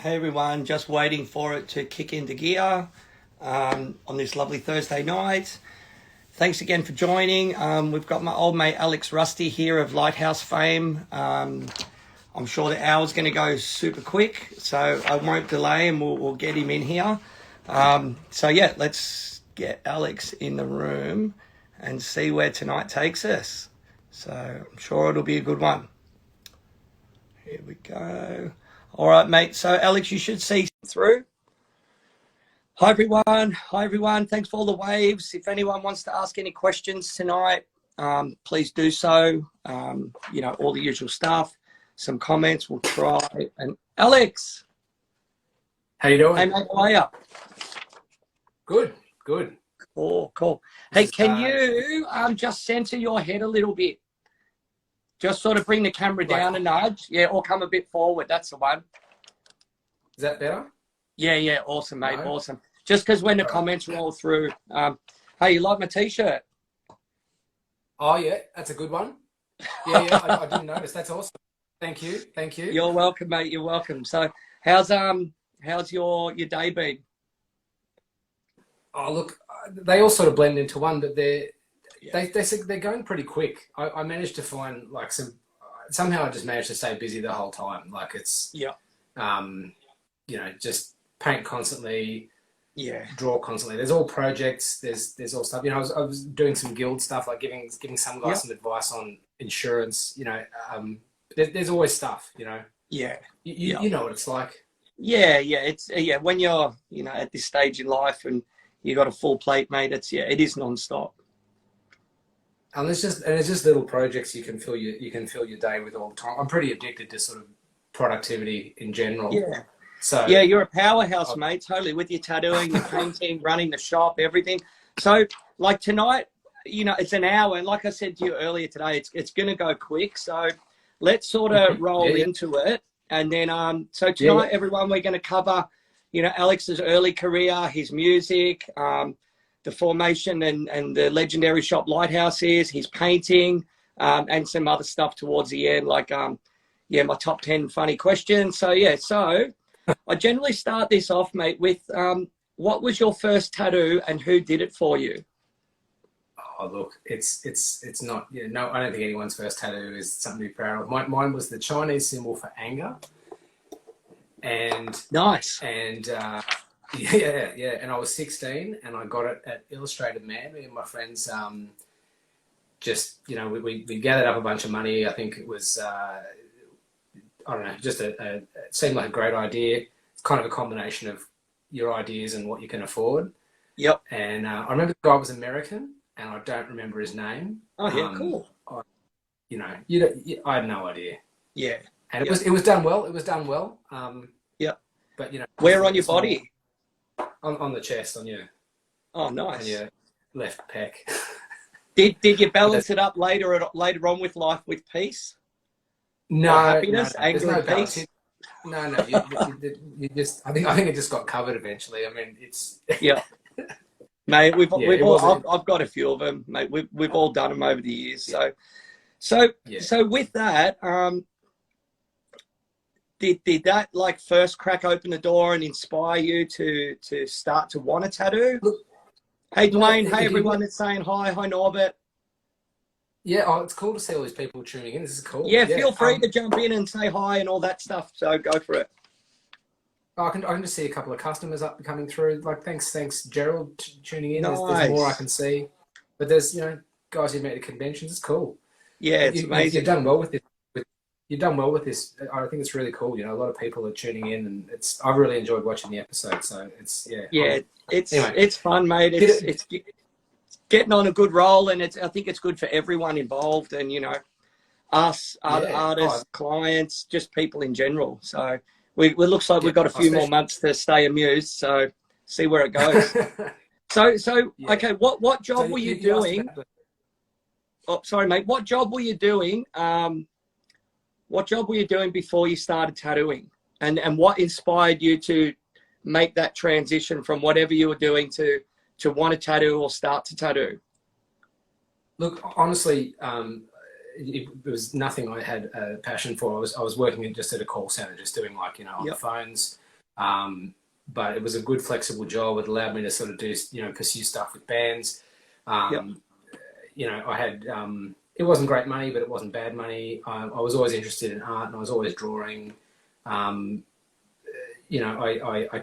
Hey everyone, just waiting for it to kick into gear on this lovely Thursday night. Thanks again for joining. We've got my old mate Alex Rusty here of Lighthouse fame. I'm sure the hour's going to go super quick, so I won't delay and we'll get him in here. So yeah, let's get Alex in the room and see where tonight takes us. So I'm sure it'll be a good one. Here we go. All right, mate. So, Alex, you should see through. Hi, everyone. Hi, everyone. Thanks for all the waves. If anyone wants to ask any questions tonight, please do so. All the usual stuff. Some comments. We'll try. And Alex. How you doing? Hey, mate, how are you? Good, good. Cool. Hey, can you just center your head a little bit? Just sort of bring the camera down a nudge. Yeah, or come a bit forward. That's the one. Is that better? Yeah. Awesome, mate. No. Awesome. Just because when the comments roll through. Hey, you like my T-shirt? Oh, yeah. That's a good one. Yeah. I didn't notice. That's awesome. Thank you. You're welcome, mate. You're welcome. So how's your day been? Oh, look, they all sort of blend into one, but they're going pretty quick. I managed to find like somehow I just managed to stay busy the whole time. Like it's just paint constantly, draw constantly. There's all projects. There's all stuff. I was doing some guild stuff, like giving some guys some advice on insurance. There's always stuff. You know what it's like. Yeah. It's when you're at this stage in life and you got a full plate, mate. It is non-stop. And it's just little projects you can fill your day with all the time. I'm pretty addicted to sort of productivity in general. Yeah. So yeah, you're a powerhouse, mate. Totally, with your tattooing, your painting, running the shop, everything. So like tonight, it's an hour, and like I said to you earlier today, it's going to go quick. So let's sort of roll into it, and then so tonight, everyone, we're going to cover, Alex's early career, his music, the formation and the legendary shop Lighthouse is, his painting, and some other stuff towards the end, like, my top 10 funny questions. So, I generally start this off, mate, with what was your first tattoo and who did it for you? Oh, look, it's not, no, I don't think anyone's first tattoo is something to be proud of. Mine was the Chinese symbol for anger. And nice. And, yeah. And I was 16 and I got it at Illustrated Man. Me and my friends we gathered up a bunch of money. I think it was, I don't know, just it seemed like a great idea. It's kind of a combination of your ideas and what you can afford. Yep. And I remember the guy was American and I don't remember his name. Oh, yeah, cool. I had no idea. Yeah. And it was done well. Yeah. But, where on your body? On the chest, on your... Oh, nice. On your left pec. Did you balance it up later on with life with peace? No. Happiness, anger, no and peace? No. You just... I think it just got covered eventually. I mean, it's... Yeah. Mate, I've got a few of them, mate. We've all done them over the years. Yeah. So with that, did that like first crack open the door and inspire you to start to want a tattoo? Hey Dwayne, hey everyone that's saying hi Norbert. Yeah, it's cool to see all these people tuning in. This is cool. Yeah, feel free to jump in and say hi and all that stuff. So go for it. I can just see a couple of customers coming through. Like thanks Gerald tuning in. Nice. There's more I can see. But there's guys who met at conventions. It's cool. Yeah, it's amazing. You've done well with this. You've done well with this. I think it's really cool. A lot of people are tuning in, and I've really enjoyed watching the episode. So it's fun, mate. It's getting on a good roll, and I think it's good for everyone involved, and us, artists, clients, just people in general. So it looks like we've got a few more months to stay amused. So see where it goes. Okay, what job were you doing? Oh, sorry, mate. What job were you doing? What job were you doing before you started tattooing? And what inspired you to make that transition from whatever you were doing to want to tattoo or start to tattoo? Look, honestly, it was nothing I had a passion for. I was working just at a call center, just doing on the phones, But it was a good flexible job. It allowed me to sort of do, pursue stuff with bands. I had, it wasn't great money, but it wasn't bad money. I was always interested in art, and I was always drawing. I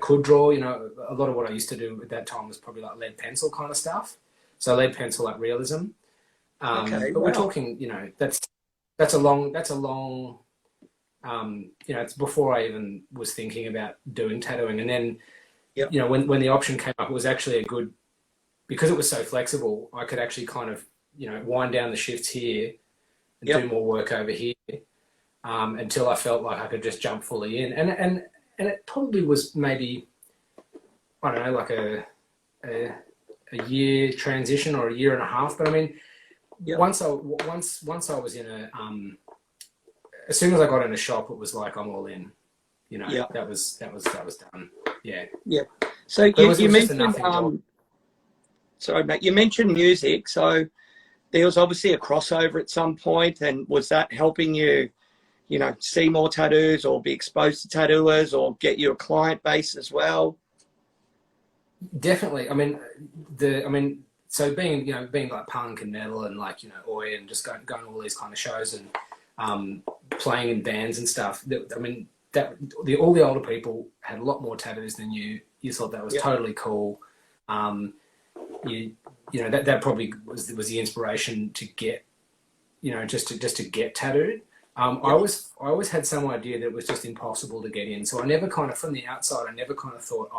could draw. A lot of what I used to do at that time was probably like lead pencil kind of stuff. So lead pencil, like realism. But we're talking, that's a long, it's before I even was thinking about doing tattooing. And then, when the option came up, it was actually because it was so flexible, I could actually kind of, wind down the shifts here and do more work over here, until I felt like I could just jump fully in. And it probably was maybe, I don't know, like a year transition or a year and a half. But I mean, once I was in as soon as I got in a shop, it was like, I'm all in, that was done. Yeah. Yeah. So you mentioned, sorry, mate, you mentioned music. So there was obviously a crossover at some point, and was that helping you, see more tattoos or be exposed to tattooers or get you a client base as well? Definitely. I mean, so being like punk and metal and like, oi, and just going to all these kind of shows and playing in bands and stuff. All the older people had a lot more tattoos than you. You thought that was totally cool. That probably was the inspiration to get, just to get tattooed. I always had some idea that it was just impossible to get in. So I never kind of, from the outside, I never kind of thought,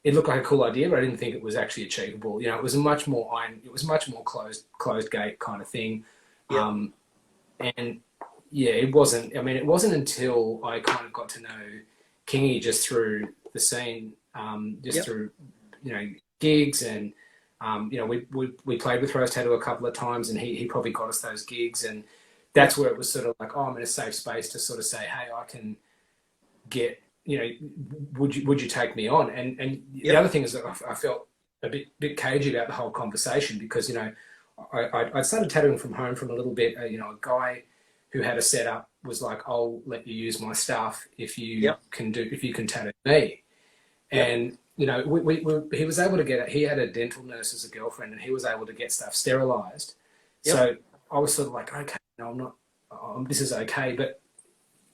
it looked like a cool idea, but I didn't think it was actually achievable. It was much more closed gate kind of thing. It wasn't. I mean, it wasn't until I kind of got to know Kingy just through the scene, through gigs, and we played with Rhys Tattoo a couple of times, and he probably got us those gigs, and that's where it was sort of like, I'm in a safe space to sort of say, hey, I can get. Would you take me on? And the other thing is that I felt a bit cagey about the whole conversation, because I started tattooing from home from a little bit. A guy who had a setup was like, I'll let you use my stuff if you can tattoo me. And he was able to get it. He had a dental nurse as a girlfriend, and he was able to get stuff sterilized. So I was sort of like, okay, no, I'm not. This is okay, but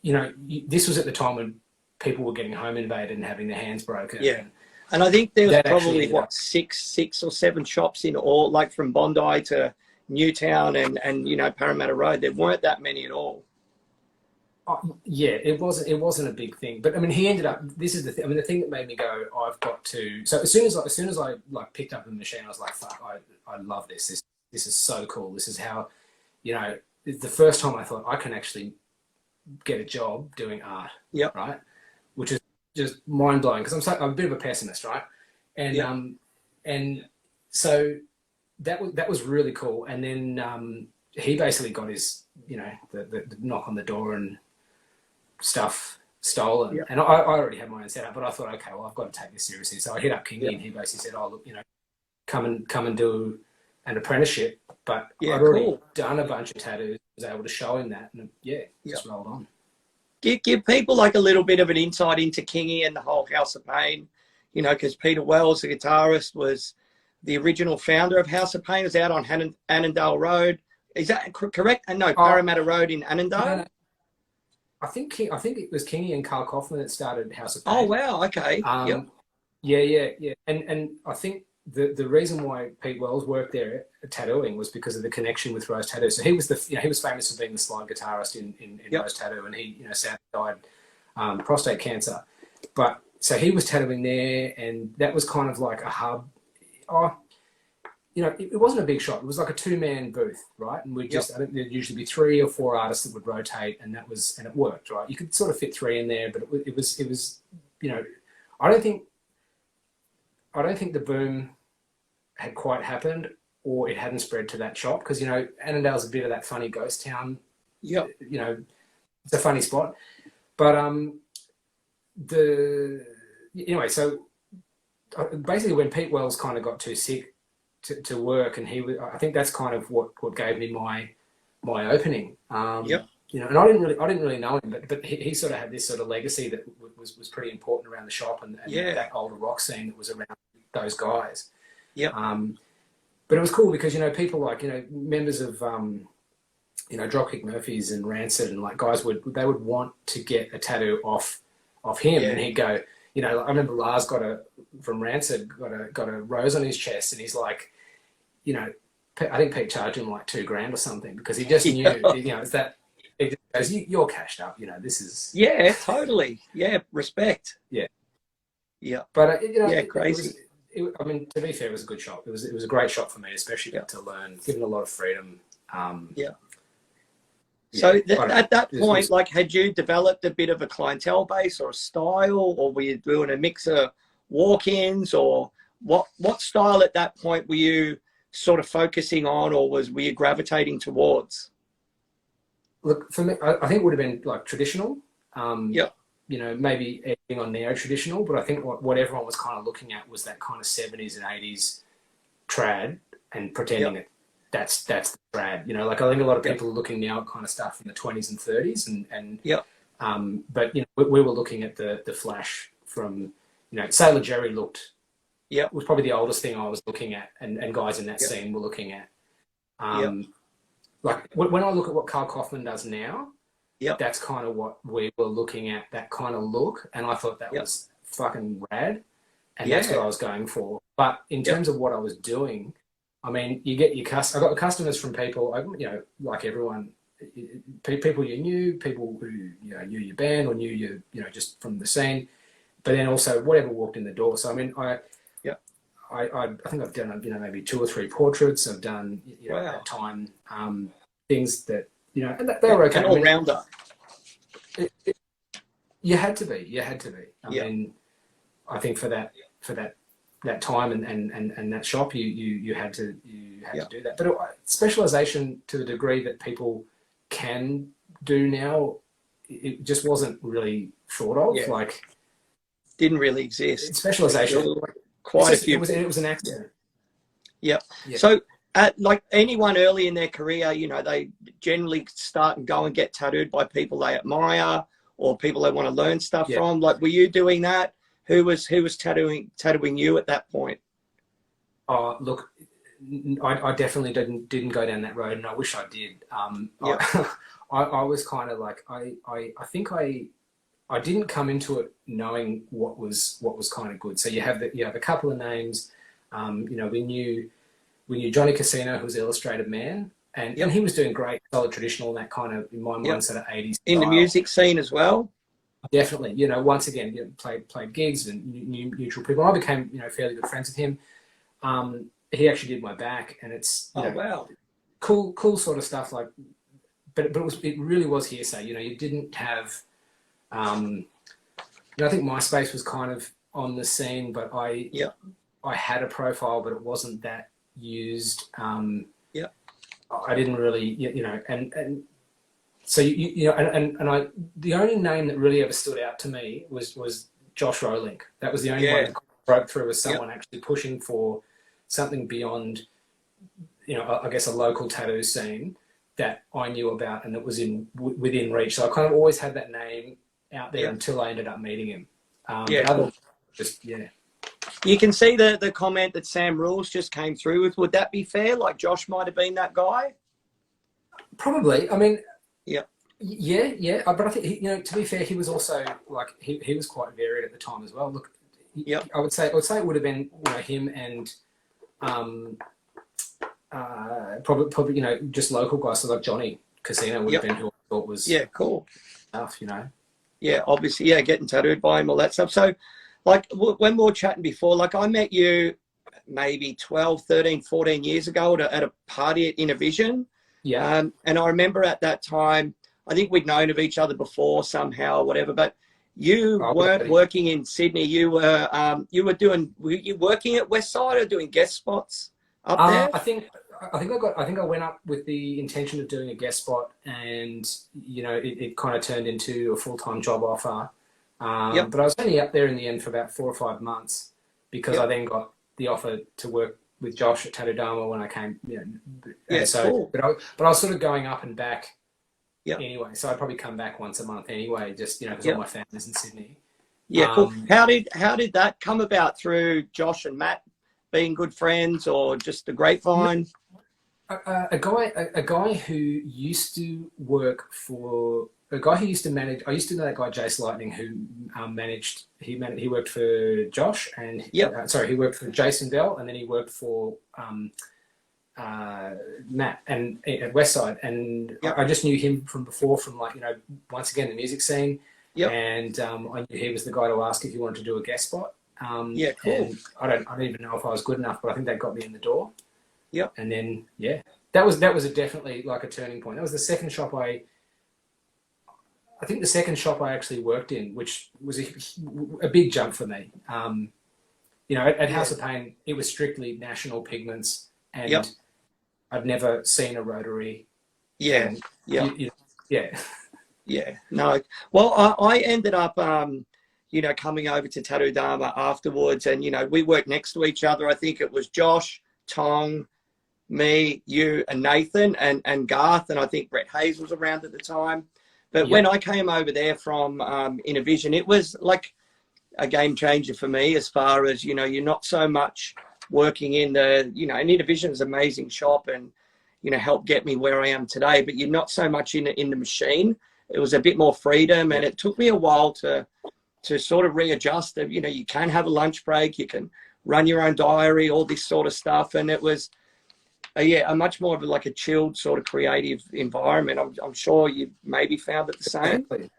this was at the time when people were getting home invaded and having their hands broken. Yeah. And I think there was probably, six or seven shops in all, like from Bondi to Newtown and Parramatta Road. There weren't that many at all. It wasn't a big thing. But I mean, he ended up, this is the thing. I mean, the thing that made me go, I've got to, so as soon as I like picked up the machine, I was like, fuck, I love this. This is so cool. This is how, the first time I thought I can actually get a job doing art. Right. Which is just mind blowing, because I'm a bit of a pessimist, right? And and so that was really cool. And then he basically got his the knock on the door and stuff stolen. And I already had my own setup, but I thought, okay, well, I've got to take this seriously. So I hit up Kingy, and he basically said, oh look, come and do an apprenticeship. But I'd already done a bunch of tattoos. I was able to show him that, and just rolled on. Give people like a little bit of an insight into Kingy and the whole House of Pain, because Peter Wells, the guitarist, was the original founder of House of Pain. Is out on Annandale Road. Is that correct? And no, Parramatta Road in Annandale. No. I think it was Kingy and Carl Kaufman that started House of Pain. Oh wow, okay. Yeah. And I think the reason why Pete Wells worked there tattooing was because of the connection with Rhys Tattoo. So he was he was famous for being the slide guitarist in Rhys Tattoo, and he sadly died prostate cancer. But so he was tattooing there, and that was kind of like a hub. It wasn't a big shop. It was like a 2-man booth, right? And I think there'd usually be 3 or 4 artists that would rotate, and it worked, right? You could sort of fit 3 in there, but it was I don't think the boom had quite happened, or it hadn't spread to that shop, because Annandale's a bit of that funny ghost town. It's a funny spot. But so basically when Pete Wells kind of got too sick to work, and I think that's kind of what gave me my opening. you know, and I didn't really know him, but he sort of had this sort of legacy that was pretty important around the shop and that older rock scene that was around those guys. Yeah. But it was cool because, you know, people like, you know, members of, you know, Dropkick Murphys and Rancid and like guys would want to get a tattoo off him, and he'd go, you know, I remember Lars from Rancid got a rose on his chest, and he's like, you know, I think Pete charged him like $2,000 or something because he just knew, you know, it's that. It just goes, you're cashed up, you know. This is totally, respect, But you know, crazy. I mean, to be fair, it was a good shop. It was a great shop for me, especially to learn, given a lot of freedom. So at that point, like, had you developed a bit of a clientele base or a style, or were you doing a mix of walk-ins, or what style at that point were you sort of focusing on, or were you gravitating towards? Look, for me, I think it would have been like traditional. You know, maybe anything on neo-traditional, but I think what everyone was kind of looking at was that kind of 70s and 80s trad and pretending that's the trad. You know, like I think a lot of people are looking now at kind of stuff in the 20s and 30s but, you know, we were looking at the flash from, you know, Sailor Jerry looked, was probably the oldest thing I was looking at, and guys in that scene were looking at. Like when I look at what Carl Kaufman does now, that's kind of what we were looking at, that kind of look. And I thought that was fucking rad. And that's what I was going for. But in terms of what I was doing, I mean, you get your I got customers from people, you know, like everyone, people you knew, people who, you know, knew your band or knew you, you know, just from the scene. But then also whatever walked in the door. So, I mean, I think I've done, you know, maybe 2 or 3 portraits. I've done, you know, at that time, things that, you know, and they were okay. An all-rounder. You had to be. I mean, I think for that time and that shop, you had to do that. But specialization to the degree that people can do now, it just wasn't really thought of. Like, didn't really exist. Specialization, quite a few. It was an accident. So, like anyone early in their career, you know, they generally start and go and get tattooed by people they admire or people they want to learn stuff from. Like, were you doing that? Who was tattooing you at that point? Oh, look, I definitely didn't go down that road, and I wish I did. I was kind of like, I think I didn't come into it knowing what was kind of good. So you have a couple of names. You know, we knew Johnny Casino, who was the Illustrated Man, and he was doing great, solid traditional, that kind of, in my mind, sort of 80s in the music scene as well. Definitely, you know, once again, you know, played gigs and knew mutual people. I became, you know, fairly good friends with him. He actually did my back, and it's cool sort of stuff. Like, but it really was hearsay. You know, you didn't have. You know, I think MySpace was kind of on the scene, but I had a profile, but it wasn't that used. I didn't really, you know, and so you know, and I, the only name that really ever stood out to me was Josh Rowlink. That was the only one that broke through as someone actually pushing for something beyond, you know, I guess a local tattoo scene that I knew about and that was within reach. So I kind of always had that name out there until I ended up meeting him. You can see the comment that Sam Rules just came through with. Would that be fair? Like, Josh might have been that guy? Probably. I mean, but I think, you know, to be fair, he was also like, he was quite varied at the time as well. Look, I would say it would have been, you know, him and probably, you know, just local guys. So like Johnny Casino would have been who I thought was cool stuff, you know. Obviously, getting tattooed by him, all that stuff. So, like, when we were chatting before, like, I met you maybe 12, 13, 14 years ago at a party at Innovision. And I remember at that time, I think we'd known of each other before somehow or whatever, but you weren't working in Sydney. You were were you working at Westside or doing guest spots up there? I think I went up with the intention of doing a guest spot, and, you know, it kind of turned into a full-time job offer. But I was only up there in the end for about 4 or 5 months because I then got the offer to work with Josh at Tattoo Dharma when I came. You know, cool. But I was sort of going up and back Yep. anyway. So I'd probably come back once a month anyway, just, you know, because Yep. all my family's in Sydney. Yeah, cool. How did that come about? Through Josh and Matt being good friends, or just the grapevine? A guy who used to work for a guy who used to manage. I used to know that guy Jace Lightning, who managed. He worked for Josh, and Yep. sorry, he worked for Jason Bell, and then he worked for Matt and at Westside, and Yep. I just knew him from before, from, like, you know, once again, the music scene. Yep. And I knew he was the guy to ask if he wanted to do a guest spot. Yeah, cool. And I don't even know if I was good enough, but I think that got me in the door. Yep. And then, yeah, that was definitely like a turning point. That was the second shop I think the second shop I actually worked in, which was a big jump for me. You know, at House of Pain, it was strictly National Pigments, and Yep. I'd never seen a rotary. Yeah. And Yeah. Yeah. Yeah. No. Well, I ended up, you know, coming over to Tattoo Dharma afterwards, and, you know, we worked next to each other. I think it was Josh, Tong, me, you, and Nathan, and Garth, and I think Brett Hayes was around at the time. But when I came over there from Innovision, it was like a game changer for me, as far as, you know, you're not so much working in the, you know, and Innovision is an amazing shop and, you know, helped get me where I am today, but you're not so much in the machine. It was a bit more freedom, and it took me a while to sort of readjust. You know, you can have a lunch break, you can run your own diary, all this sort of stuff. And it was, a much more of like a chilled sort of creative environment. I'm sure you maybe found it the same. Exactly.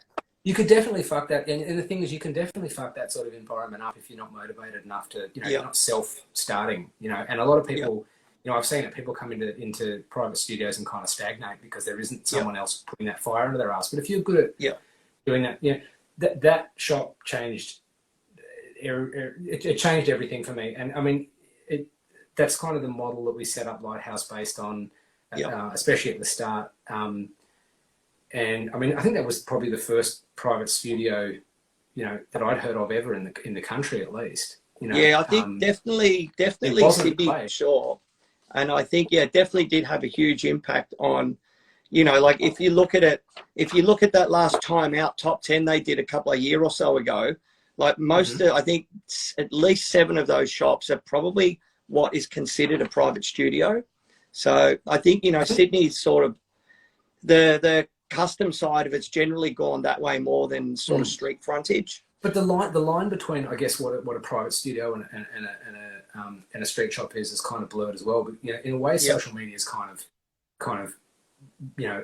You could definitely fuck that. And the thing is, you can definitely fuck that sort of environment up if you're not motivated enough to, you know, you're not self-starting, you know. And a lot of people, you know, I've seen it, people come into private studios and kind of stagnate because there isn't someone else putting that fire under their ass. But if you're good at doing that, you know, that shop changed. It changed everything for me. And I mean, that's kind of the model that we set up Lighthouse based on, especially at the start. And I mean, I think that was probably the first private studio, you know, that I'd heard of ever in the country, at least. You know, yeah, I think definitely Sydney for sure. And I think, definitely did have a huge impact on, you know, like if you look at that last Time Out top 10 they did a couple of years or so ago, like most of, I think at least 7 of those shops are probably what is considered a private studio. So I think, you know, Sydney's sort of the custom side of it's generally gone that way more than sort of street frontage. But the line between, I guess, what a private studio and a street shop is kind of blurred as well. But, you know, in a way, social media is kind of, you know,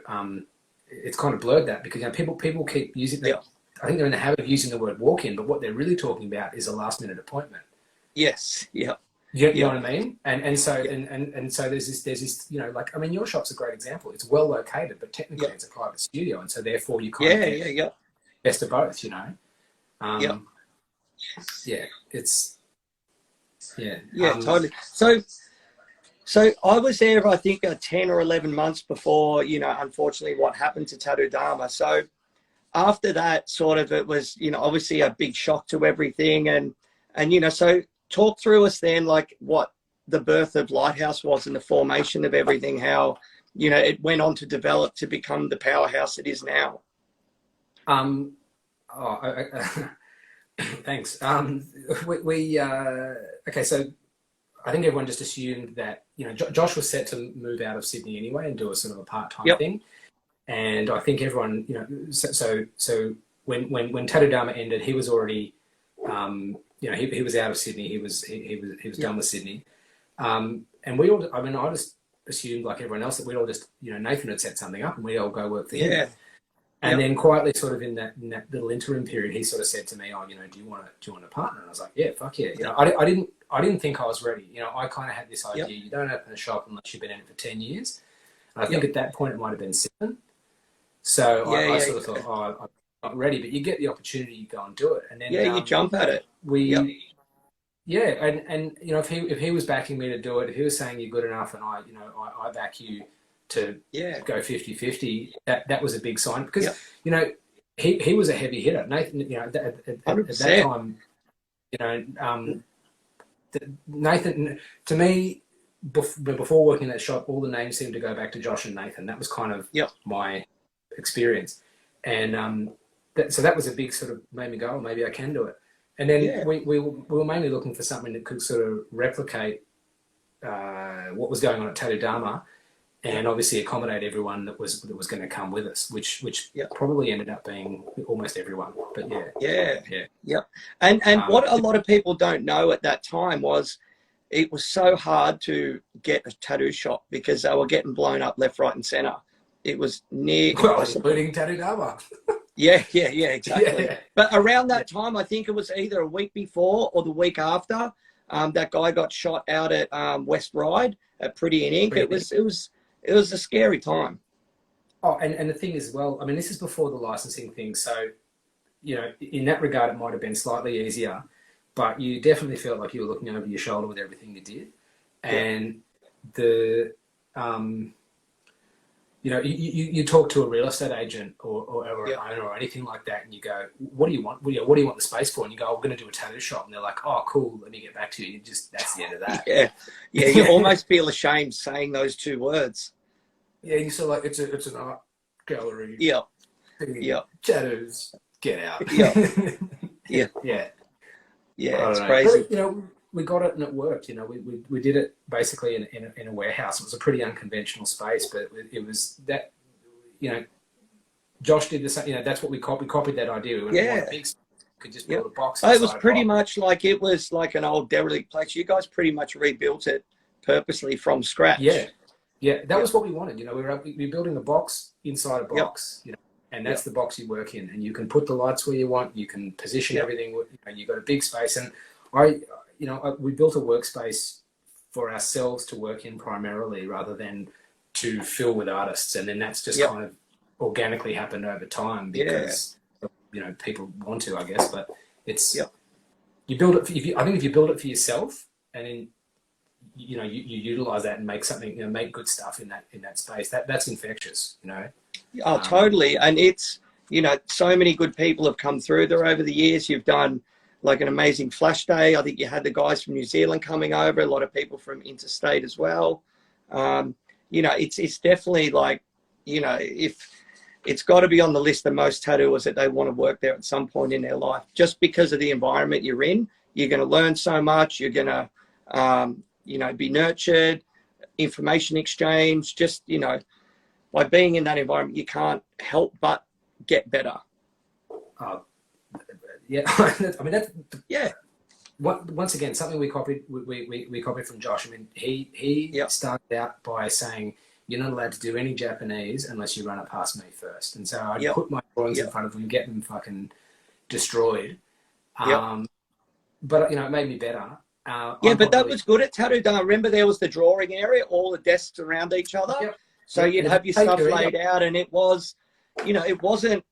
it's kind of blurred that, because, you know, people keep using that. I think they're in the habit of using the word walk-in, but what they're really talking about is a last-minute appointment. Yes. Yeah. You know what I mean? And so and so there's this, you know, like, I mean, your shop's a great example. It's well located, but technically it's a private studio, and so therefore you kind of get best of both, you know. It's totally. So I was there, I think, 10 or 11 months before, you know, unfortunately what happened to Tattoo Dharma. So after that, sort of, it was, you know, obviously a big shock to everything, and you know, so talk through us then, like, what the birth of Lighthouse was and the formation of everything, how, you know, it went on to develop to become the powerhouse it is now. Thanks. Okay, so I think everyone just assumed that, you know, Josh was set to move out of Sydney anyway and do a sort of a part-time thing. And I think everyone, you know, so when Tattoo Dharma ended, he was already, you know, he was out of Sydney. He was done with Sydney. And we all, I mean, I just assumed, like everyone else, that we'd all just, you know, Nathan had set something up and we'd all go work for him. And then quietly, sort of in that little interim period, he sort of said to me, "Oh, you know, do you want a partner?" And I was like, "Yeah, fuck yeah." You know, I didn't think I was ready. You know, I kind of had this idea: you don't open a shop unless you've been in it for 10 years. And I think at that point it might have been 7. So I sort of thought, "Oh, I'm not ready." But you get the opportunity, you go and do it, and then you jump at it. And you know, if he was backing me to do it, if he was saying you're good enough, and I back you to go 50-50, that was a big sign, because you know, he was a heavy hitter. Nathan, you know, at that time, you know, Nathan, to me, before working in that shop, all the names seemed to go back to Josh and Nathan. That was kind of my experience. And so that was a big sort of made me go, oh, maybe I can do it. And then we were mainly looking for something that could sort of replicate what was going on at Tattoo Dharma, and obviously accommodate everyone that was going to come with us, which probably ended up being almost everyone. But And what a lot of people don't know at that time was it was so hard to get a tattoo shop because they were getting blown up left, right, and centre. It was near, including Tattoo Dharma. Yeah, exactly. Yeah. But around that time, I think it was either a week before or the week after, that guy got shot out at West Ryde at Pretty in Ink. It was a scary time. Oh, and the thing is, well, I mean, this is before the licensing thing, so in that regard, it might have been slightly easier, but you definitely felt like you were looking over your shoulder with everything you did, and you talk to a real estate agent or an owner or anything like that, and you go, what do you want? What do you want the space for? And you go, we're going to do a tattoo shop. And they're like, oh, cool, let me get back to you. That's the end of that. Yeah, you almost feel ashamed saying those two words. Yeah, you sort of like, it's an art gallery. Yeah. Tattoos, get out. Yeah, it's crazy. But, we got it and it worked. We did it basically in a warehouse. It was a pretty unconventional space, but it was that, Josh did the same. That's what we copied. We copied that idea. We went big, could just build a box. It was pretty much like it was like an old derelict place. You guys pretty much rebuilt it purposely from scratch. Yeah. That was what we wanted. We were building a box inside a box. And that's the box you work in, and you can put the lights where you want. You can position everything. You've got a big space, and we built a workspace for ourselves to work in primarily, rather than to fill with artists. And then that's just kind of organically happened over time because people want to, I guess. But it's you build it. I think if you build it for yourself, and then you utilize that and make something, make good stuff in that space. That's infectious, Oh, totally. And it's so many good people have come through there over the years. You've done like an amazing flash day. I think you had the guys from New Zealand coming over, a lot of people from interstate as well. It's definitely like, if it's got to be on the list of most tattooers that they want to work there at some point in their life, just because of the environment you're in. You're going to learn so much. You're going to, be nurtured, information exchange, just, by being in that environment, you can't help but get better. I mean, that's once again something we copied. We copied from Josh. I mean, he started out by saying, "You're not allowed to do any Japanese unless you run it past me first." And so I put my drawings in front of them, get them fucking destroyed. But it made me better. But that was good at Tattoo Dharma. Remember, there was the drawing area, all the desks around each other. Yep. So you'd have your stuff laid out, and it was, it wasn't.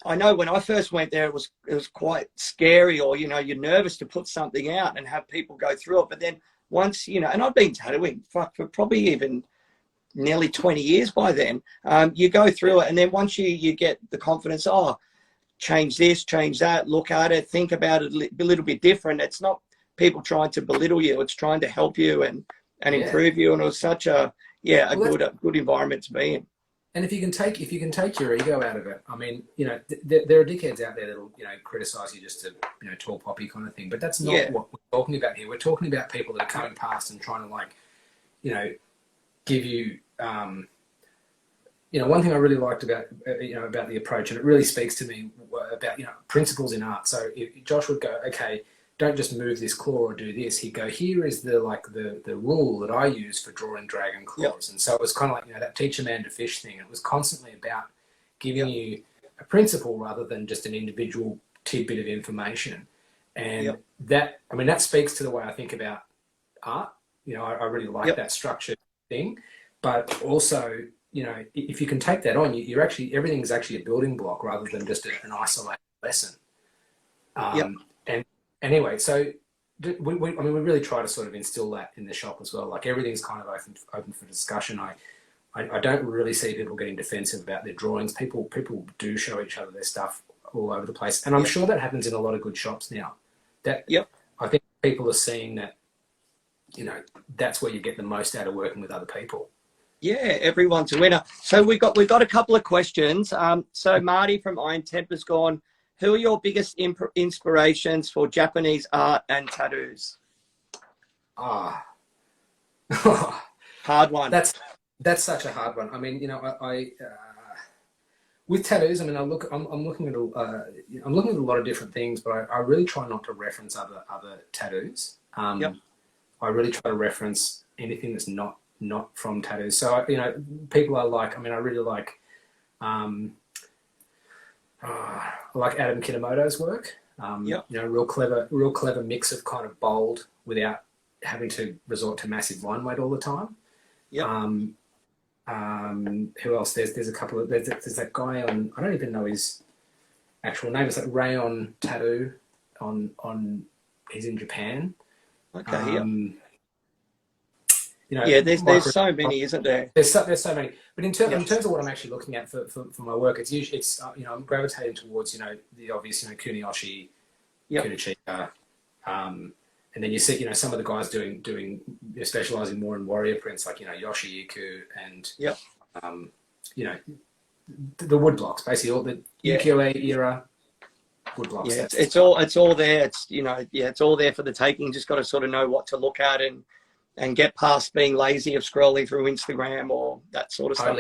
I know when I first went there, it was quite scary, or you're nervous to put something out and have people go through it. But then once and I've been tattooing for probably even nearly 20 years by then. You go through it, and then once you get the confidence, change this, change that, look at it, think about it a little bit different. It's not people trying to belittle you; it's trying to help you and improve you. And it was such a good environment to be in. And if you can take your ego out of it, I mean, there are dickheads out there that'll criticize you just to tall poppy kind of thing. But that's not what we're talking about here. We're talking about people that are coming past and trying to give you. One thing I really liked about about the approach, and it really speaks to me about principles in art. So if Josh would go, okay, don't just move this claw or do this. He'd go, here is the rule that I use for drawing dragon claws. And so it was kind of like, that teach a man to fish thing. It was constantly about giving you a principle rather than just an individual tidbit of information. And that speaks to the way I think about art. I really like that structured thing, but also, if you can take that on, you're actually, everything's actually a building block rather than just an isolated lesson. And anyway, so we really try to sort of instill that in the shop as well. Like everything's kind of open for discussion. I don't really see people getting defensive about their drawings. People do show each other their stuff all over the place, and I'm sure that happens in a lot of good shops now. I think people are seeing that, that's where you get the most out of working with other people. Yeah, everyone's a winner. So we've got a couple of questions. So Marty from Iron Temper's gone, who are your biggest inspirations for Japanese art and tattoos? Ah, Hard one. that's such a hard one. I mean, I with tattoos, I mean, I'm looking at I'm looking at a lot of different things, but I really try not to reference other tattoos. Yep. I really try to reference anything that's not from tattoos. So people I like. I mean, I really like I like Adam Kitamoto's work. Yep. Real clever mix of kind of bold without having to resort to massive line weight all the time. Yep. Who else? There's a couple of there's that guy on, I don't even know his actual name. It's like Rayon Tattoo on he's in Japan. Okay. There's so many, isn't there? There's so many. But in terms of what I'm actually looking at for my work, it's I'm gravitating towards the obvious Kuniyoshi, Kunichika, and then you see some of the guys doing specializing more in warrior prints like Yoshiyuku and the wood blocks, basically all the ukiyo-e era wood blocks. Yeah, it's all there. It's all there for the taking. Just got to sort of know what to look at and get past being lazy of scrolling through Instagram or that sort of stuff.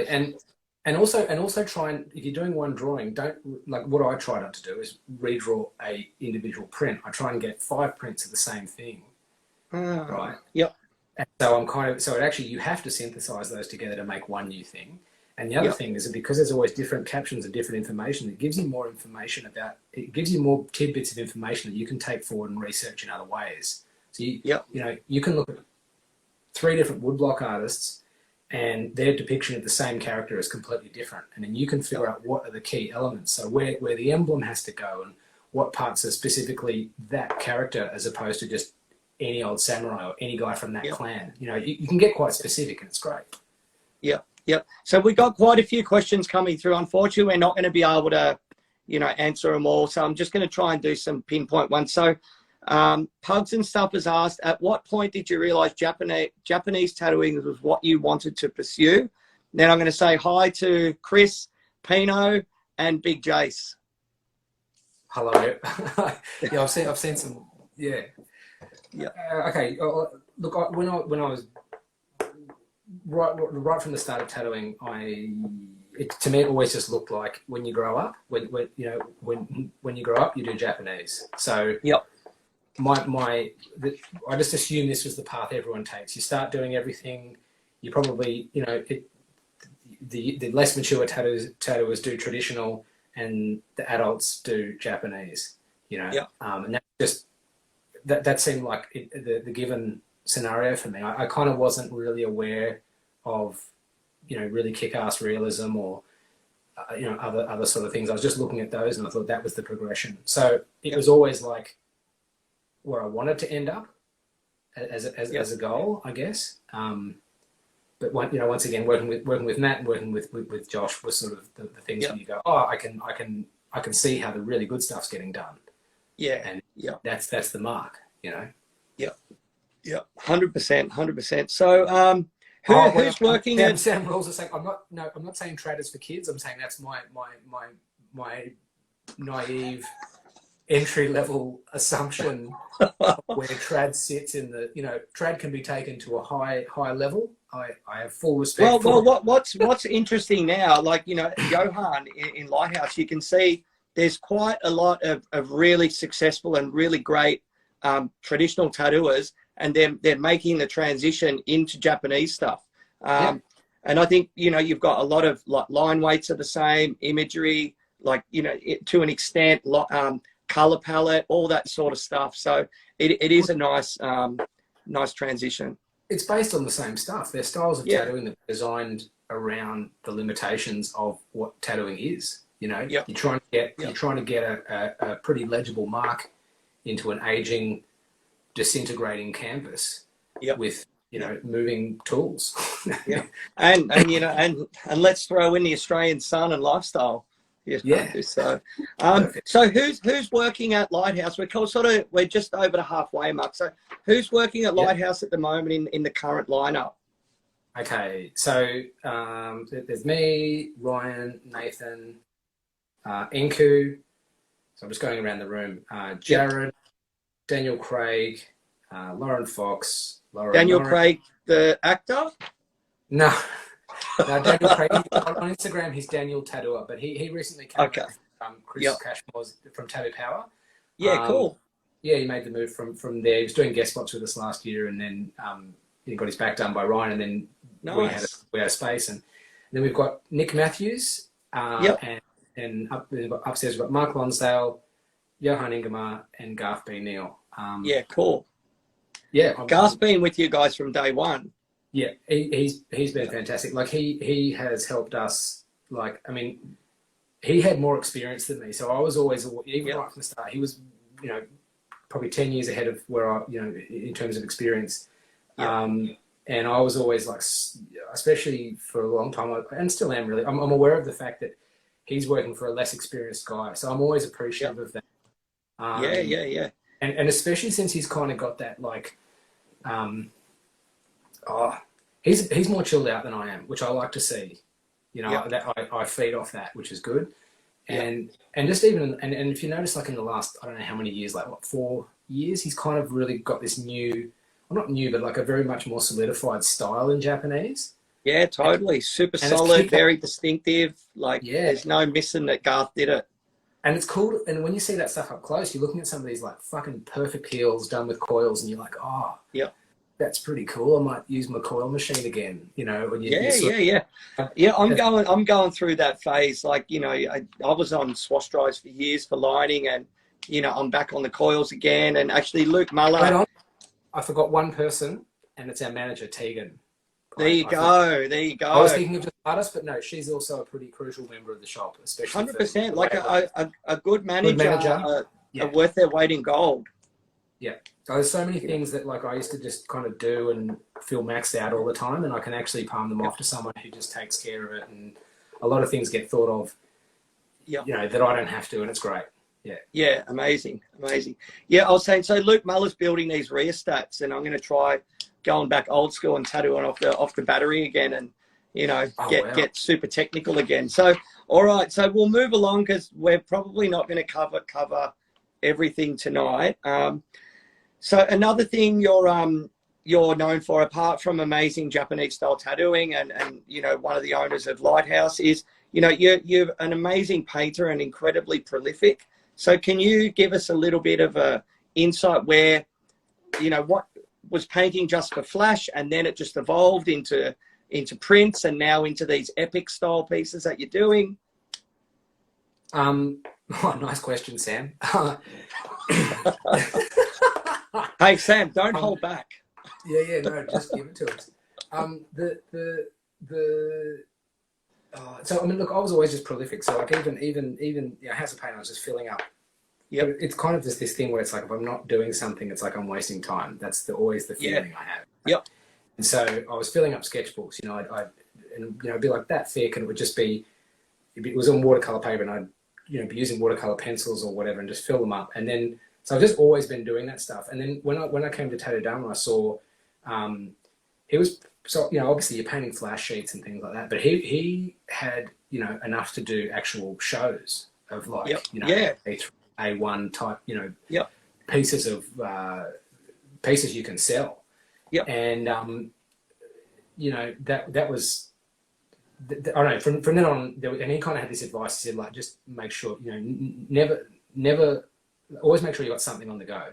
And also try and, if you're doing one drawing, don't, like what I try not to do is redraw a individual print. I try and get 5 prints of the same thing. Right. Yep. And so it actually, you have to synthesize those together to make one new thing. And the other thing is that because there's always different captions and different information, it gives you more information it gives you more tidbits of information that you can take forward and research in other ways. So you can look at 3 different woodblock artists and their depiction of the same character is completely different. And then you can figure out what are the key elements. So where the emblem has to go and what parts are specifically that character as opposed to just any old samurai or any guy from that clan. You can get quite specific and it's great. Yep. So we got quite a few questions coming through. Unfortunately, we're not going to be able to, answer them all. So I'm just going to try and do some pinpoint ones. So Pugs and Stuff has asked, at what point did you realize Japanese tattooing was what you wanted to pursue? Then I'm going to say hi to Chris, Pino, and Big Jace. Hello. Yeah, I've seen some. Yeah. Yeah. Okay. Look, when I was right from the start of tattooing, to me it always just looked like when you grow up, when you grow up, you do Japanese. So I just assumed this was the path everyone takes. You start doing everything. You probably the less mature tattooers do traditional, and the adults do Japanese. And that just that seemed like the given scenario for me. I kind of wasn't really aware of really kick-ass realism or other sort of things. I was just looking at those and I thought that was the progression. So it was always like where I wanted to end up as a goal, I guess. But once again, working with Matt and working with Josh was sort of the things where you go, I can see how the really good stuff's getting done. And that's the mark, Yeah. 100%. So who's working at Sam Rules are saying I'm not saying trad is for kids. I'm saying that's my naive entry level assumption where trad sits in the trad can be taken to a high level. I have full respect. What's interesting now, like Johan in Lighthouse, you can see there's quite a lot of really successful and really great traditional tattooers, and they're making the transition into Japanese stuff. And I think you've got a lot of like line weights are the same, imagery, like to an extent, color palette, all that sort of stuff. So it is a nice transition. It's based on the same stuff. Their styles of tattooing that are designed around the limitations of what tattooing is. You're trying to get a pretty legible mark into an aging, disintegrating canvas with moving tools. and let's throw in the Australian sun and lifestyle. So who's working at Lighthouse? We're just over the halfway mark. So who's working at Lighthouse at the moment in the current lineup? Okay, so there's me, Ryan, Nathan, Inku. So I'm just going around the room. Jared, Daniel Craig, Lauren Fox, Lauren Daniel Norris. Craig, the actor? No, no, Daniel Craig. On Instagram, he's Daniel Tattooer, but he recently came over from Chris Cashmore's from Tattoo Power. Yeah, cool. Yeah, he made the move from there. He was doing guest spots with us last year, and then he got his back done by Ryan, and then we had a space, and then we've got Nick Matthews, and upstairs we've got Mark Lonsdale, Johan Ingemar, and Garth B. Neal. Yeah, cool. Yeah, Garth's been with you guys from day one. Yeah, he's been fantastic. Like he has helped us. Like, I mean, he had more experience than me, so I was always, even right from the start, he was, you know, probably 10 years ahead of where I, you know, in terms of experience. And I was always like, especially for a long time, and still am really, I'm aware of the fact that he's working for a less experienced guy. So I'm always appreciative of that. And especially since he's kind of got that, like, he's more chilled out than I am, which I like to see. You know, that I feed off that, which is good. And just even, and if you notice, like in the last, I don't know how many years, like what, 4 years, he's kind of really got this new, well, not new, but like a very much more solidified style in Japanese. Yeah, totally. Super solid, very distinctive. Like, there's no missing that Garth did it. And it's cool. And when you see that stuff up close, you're looking at some of these like fucking perfect heels done with coils, and you're like, oh, that's pretty cool. I might use my coil machine again. You know, when yeah. I'm going through that phase. Like, you know, I was on swash drives for years for lining, and you know, I'm back on the coils again. And actually, Luke Muller. I forgot one person, and it's our manager, Tegan. There you go. I was thinking of just artists, but no, she's also a pretty crucial member of the shop, especially 100%. Like a good manager, are worth their weight in gold. Yeah. So there's so many things that like I used to just kind of do and feel maxed out all the time, and I can actually palm them off to someone who just takes care of it, and a lot of things get thought of, you know, that I don't have to, and it's great. Yeah, amazing. Yeah, I was saying, so Luke Muller's building these rheostats, and I'm going to try going back old school and tattooing off the battery again, and you know, get super technical again. So, all right, so we'll move along because we're probably not going to cover everything tonight. So another thing you're known for, apart from amazing Japanese style tattooing, and you know, one of the owners of Lighthouse, is, you know, you're an amazing painter and incredibly prolific. So can you give us a little bit of a insight where, you know, what was painting just for flash, and then it just evolved into prints, and now into these epic style pieces that you're doing? Nice question, Sam. Hey, Sam, don't hold back. No, just give it to us. So I mean, look, I was always just prolific. So like even you know, House of Pain, I was just filling up. Yeah, it's kind of just this thing where it's like, if I'm not doing something, it's like I'm wasting time. That's always the feeling I have. Yep. And so I was filling up sketchbooks. You know, I'd be like that thick, and it would just be, it was on watercolor paper, and I'd, you know, be using watercolor pencils or whatever, and just fill them up. And then, so I've just always been doing that stuff. And then when I came to Tattoo Dharma, I saw, he was, so, you know, obviously you're painting flash sheets and things like that, but he had, you know, enough to do actual shows of like, you know, A1 type, you know, pieces of, pieces you can sell. And, you know, that was, I don't know, from then on, and he kind of had this advice. He said, like, just make sure, you know, never, always make sure you got something on the go.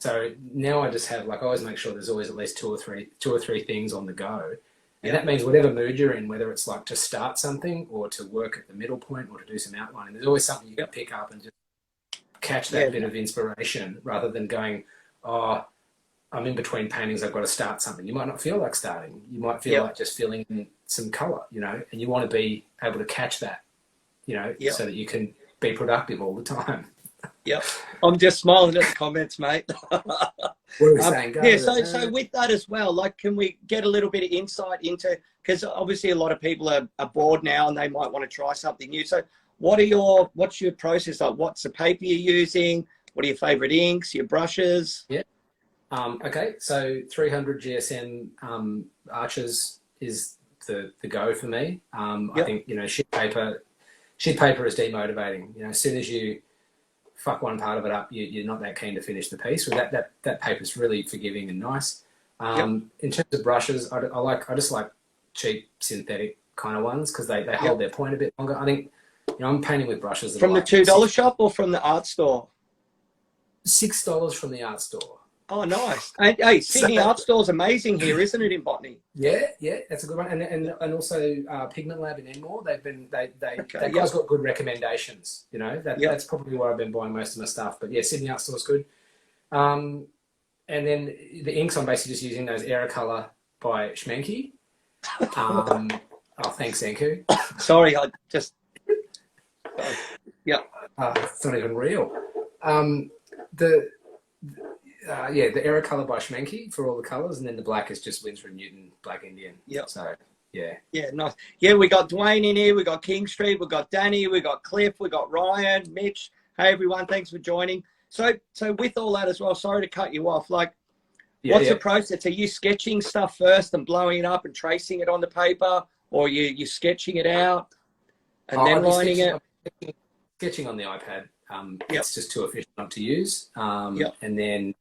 So now I just have, like, I always make sure there's always at least two or three things on the go. And that means whatever mood you're in, whether it's like to start something or to work at the middle point or to do some outlining, there's always something you can pick up and just catch that bit of inspiration, rather than going, oh, I'm in between paintings, I've got to start something. You might not feel like starting. You might feel like just filling in some color, you know, and you want to be able to catch that, you know, so that you can be productive all the time. I'm just smiling at the comments, mate. What are we saying? So with that as well, like, can we get a little bit of insight into, because obviously a lot of people are bored now and they might want to try something new. So what's your process like? What's the paper you're using? What are your favorite inks, your brushes? Okay, so 300 GSM arches is the go for me. I think, you know, sheet paper is demotivating. You know, as soon as you fuck one part of it up, you're not that keen to finish the piece. So that paper's really forgiving and nice. In terms of brushes, I just like cheap synthetic kind of ones because they hold their point a bit longer. I think, you know, I'm painting with brushes that from are the $2 shop or from the art store? $6 from the art store. Oh, nice. Hey, Sydney Art Store's amazing here, isn't it, in Botany? Yeah, that's a good one. And also Pigment Lab in Enmore, they guys got good recommendations. You know, that's probably where I've been buying most of my stuff. But yeah, Sydney Art Store's good. And then the inks, I'm basically just using those Aerocolor by Schmenke. Thanks, Enku. Sorry, I just... It's not even real. The Aerocolor by Schmenke for all the colours, and then the black is just Winsor & Newton Black Indian. So, yeah. Yeah, nice. Yeah, we got Dwayne in here, we got King Street, we got Danny, we got Cliff, we got Ryan, Mitch. Hey, everyone, thanks for joining. So with all that as well, sorry to cut you off, like, what's the process? Are you sketching stuff first and blowing it up and tracing it on the paper, or you sketching it out and then lining it? Sketching on the iPad. It's just too efficient not to use. And then,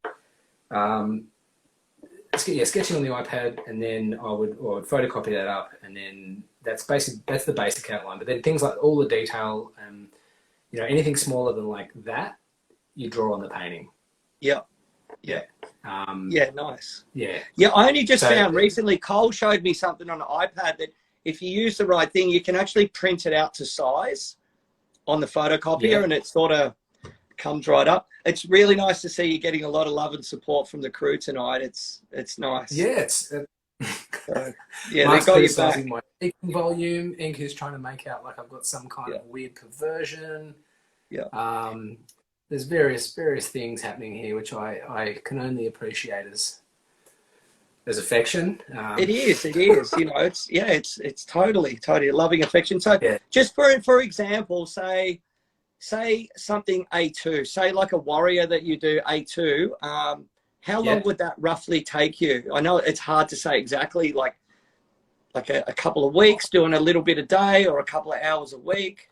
sketching on the iPad, and then I would photocopy that up, and then that's the basic outline. But then things like all the detail, you know, anything smaller than like that, you draw on the painting. Nice. Yeah, I only just found recently, Cole showed me something on the iPad that if you use the right thing, you can actually print it out to size on the photocopier, and it sort of comes right up. It's really nice to see you getting a lot of love and support from the crew tonight. It's nice. Yeah, they got you back. My volume. Ink is trying to make out like I've got some kind of weird perversion. There's various things happening here, which I can only appreciate as affection. It is. You know, it's totally a loving affection. So just for example, say something A2, say like a warrior that you do A2. How long would that roughly take you? I know it's hard to say exactly, like a couple of weeks, doing a little bit a day, or a couple of hours a week.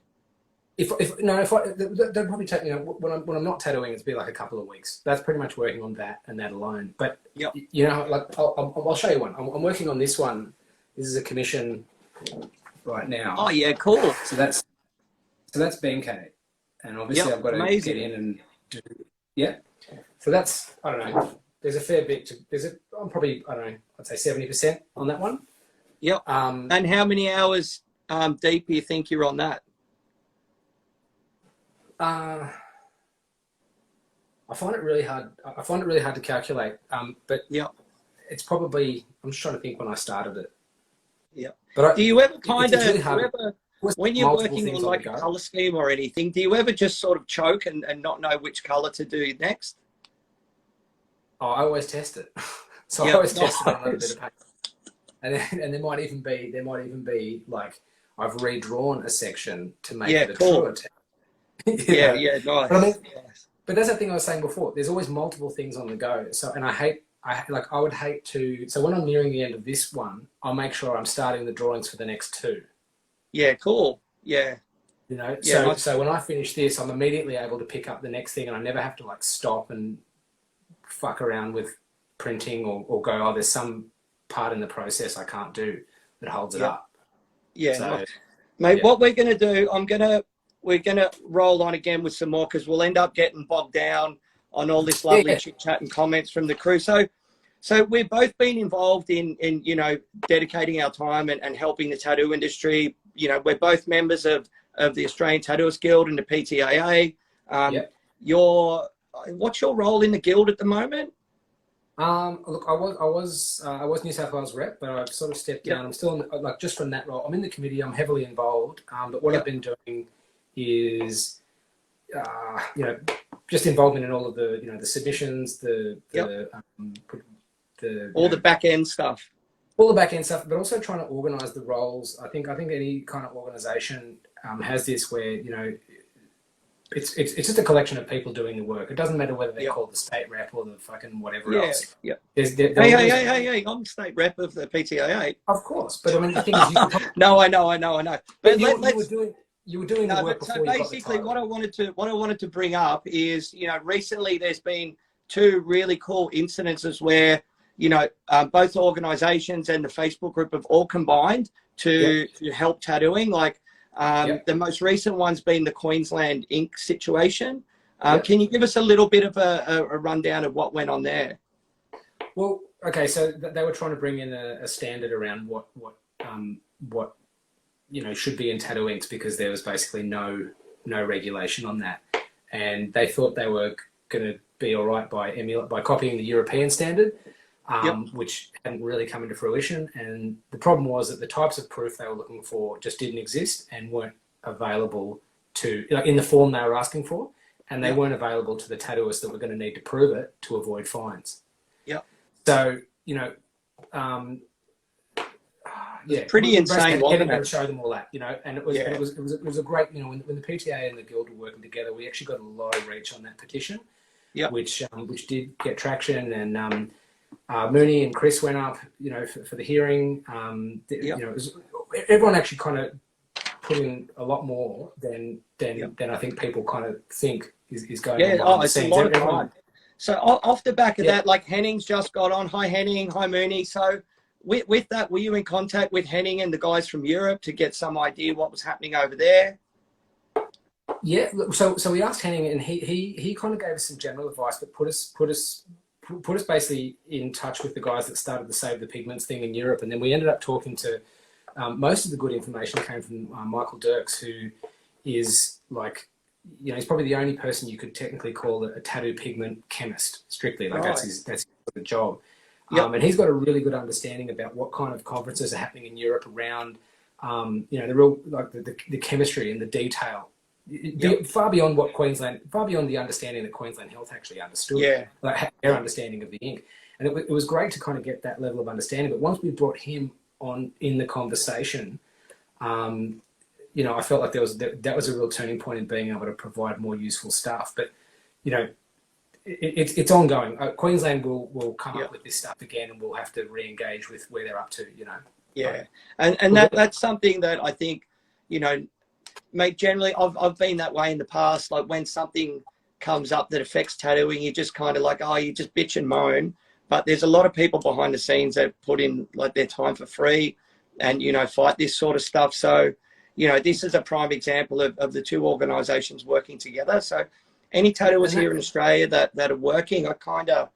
That'd probably take, you know, when I'm not tattooing, it's be like a couple of weeks. That's pretty much working on that and that alone. But you know, like I'll show you one. I'm working on this one. This is a commission right now. Oh yeah, cool. So that's Benkei, and obviously I've got to get in and do. So that's, I don't know. There's a fair bit I'm probably, I don't know, I'd say 70% on that one. And how many hours deep do you think you're on that? I find it really hard. I find it really hard to calculate. But it's probably. I'm just trying to think when I started it. But do you ever when you're working on like a color scheme or anything, do you ever just sort of choke and not know which color to do next? Oh, I always test it. So I always test it on a little bit of paper, and there might even be like I've redrawn a section to make it a truer text. Nice. But that's the thing I was saying before. There's always multiple things on the go. So, and I would hate to. So when I'm nearing the end of this one, I'll make sure I'm starting the drawings for the next two. Yeah, cool. Yeah. You know, so when I finish this, I'm immediately able to pick up the next thing, and I never have to like stop and fuck around with printing or go, oh, there's some part in the process I can't do that holds it up. Mate, what we're going to do, we're going to roll on again with some more, because we'll end up getting bogged down on all this lovely chit chat and comments from the crew. So we've both been involved in you know, dedicating our time and helping the tattoo industry. You know, we're both members of the Australian Tattooist Guild and the PTAA. What's your role in the guild at the moment? Look, I was New South Wales rep, but I've sort of stepped down. I'm still like just from that role. I'm in the committee. I'm heavily involved. But what I've been doing is, you know, just involvement in all of the, you know, the submissions, the back end stuff. All the back end stuff, but also trying to organise the roles. I think any kind of organisation has this where, you know, it's just a collection of people doing the work. It doesn't matter whether they're called the state rep or the fucking whatever else. Yeah. Hey, I'm state rep of the PTAA. Of course, but I mean the thing is, you could no, I know. But you were doing the work before you got the title. Basically, what I wanted to bring up is, recently there's been two really cool incidences where, both organisations and the Facebook group have all combined to help tattooing. Like the most recent one's been the Queensland ink situation. Can you give us a little bit of a rundown of what went on there? Well, okay, so they were trying to bring in a standard around what should be in tattoo inks, because there was basically no regulation on that, and they thought they were going to be all right by copying the European standard, which hadn't really come into fruition. And the problem was that the types of proof they were looking for just didn't exist and weren't available in the form they were asking for, and they weren't available to the tattooists that were going to need to prove it to avoid fines. So, pretty insane. Getting them to show them all that, and it was a great, when the PTA and the Guild were working together, we actually got a lot of reach on that petition, which did get traction. And Mooney and Chris went up, for the hearing. Everyone actually kind of put in a lot more than I think people kind of think is going on. It's a lot of time. So off the back of that, like Henning's just got on. Hi Henning, hi Mooney. So with that, were you in contact with Henning and the guys from Europe to get some idea what was happening over there? Yeah, so we asked Henning, and he kind of gave us some general advice, but put us basically in touch with the guys that started the Save the Pigments thing in Europe. And then we ended up talking to most of the good information came from Michael Dirks, who is like, he's probably the only person you could technically call a tattoo pigment chemist, strictly. Like that's his job. And he's got a really good understanding about what kind of conferences are happening in Europe around, the real, like the chemistry and the detail, far beyond the understanding that Queensland Health actually understood, like their understanding of the ink. And it was great to kind of get that level of understanding. But once we brought him on in the conversation, I felt like that was a real turning point in being able to provide more useful stuff. But, it's ongoing. Queensland will come up with this stuff again, and we'll have to re-engage with where they're up to, Yeah. And that's something that I think, mate, generally I've been that way in the past. Like when something comes up that affects tattooing, you just kind of like, you just bitch and moan. But there's a lot of people behind the scenes that put in like their time for free and, fight this sort of stuff. So, this is a prime example of the two organisations working together. So any tattooers here in Australia that are working, I kind of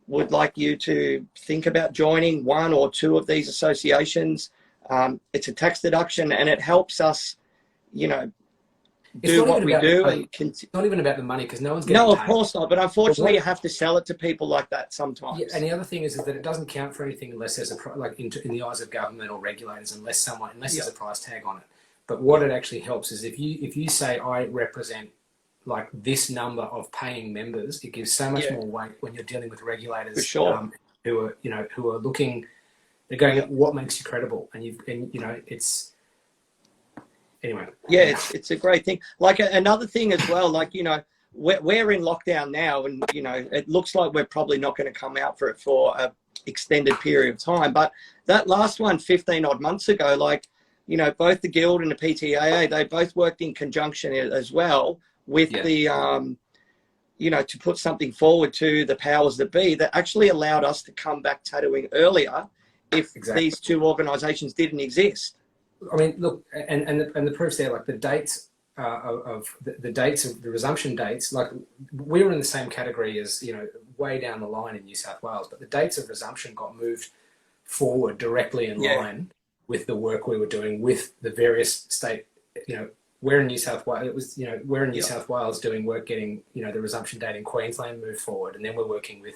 would like you to think about joining one or two of these associations. It's a tax deduction and it helps us, do what we do. It's not even about the money, because no one's getting paid. No, of course not. But unfortunately, you have to sell it to people like that sometimes. Yeah, and the other thing is that it doesn't count for anything unless there's in the eyes of government or regulators, unless there's a price tag on it. But what it actually helps is if you say I represent like this number of paying members, it gives so much more weight when you're dealing with regulators. For sure. Who are looking, they're going, what makes you credible? And it's. Anyway. Yeah, it's a great thing. Like another thing as well, like, we're in lockdown now, and, it looks like we're probably not going to come out for a extended period of time. But that last one 15 odd months ago, like, both the Guild and the PTAA, they both worked in conjunction as well with the, to put something forward to the powers that be that actually allowed us to come back tattooing earlier if these two organisations didn't exist. I mean, look, and the proof's there, like the dates the dates of the resumption dates, like we were in the same category as, way down the line in New South Wales, but the dates of resumption got moved forward directly in line with the work we were doing with the various state, we're in New South Wales, it was, we're in New South Wales doing work getting, the resumption date in Queensland moved forward, and then we're working with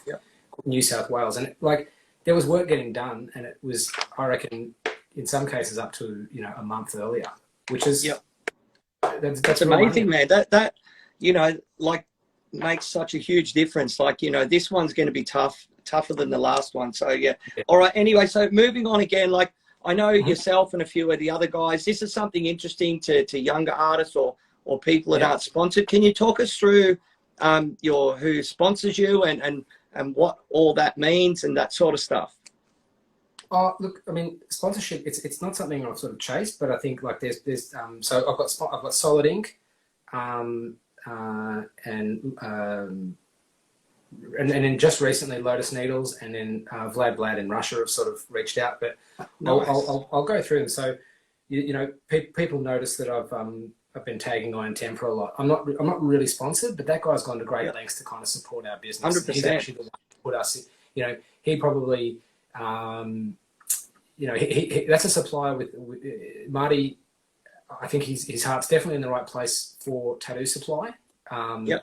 New South Wales, and there was work getting done, and it was, I reckon, in some cases up to a month earlier, which is that's amazing, man. That makes such a huge difference. Like, this one's going to be tougher than the last one. So all right. Anyway, so moving on again. Like, I know yourself and a few of the other guys. This is something interesting to younger artists or or people that aren't sponsored. Can you talk us through who sponsors you and what all that means and that sort of stuff? Oh, look, I mean, sponsorship, it's not something I've sort of chased, but I think like there's so I've got Solid Ink, and then just recently Lotus Needles, and then Vlad Blad in Russia have sort of reached out, but Nice. I'll go through them. So you know, people notice that I've been tagging Iron Tempera a lot. I'm not really sponsored, but that guy's gone to great lengths to kind of support our business. 100%. He's actually the one who put us in, you know, he probably you know, he that's a supplier with Marty. I think his heart's definitely in the right place for tattoo supply. And you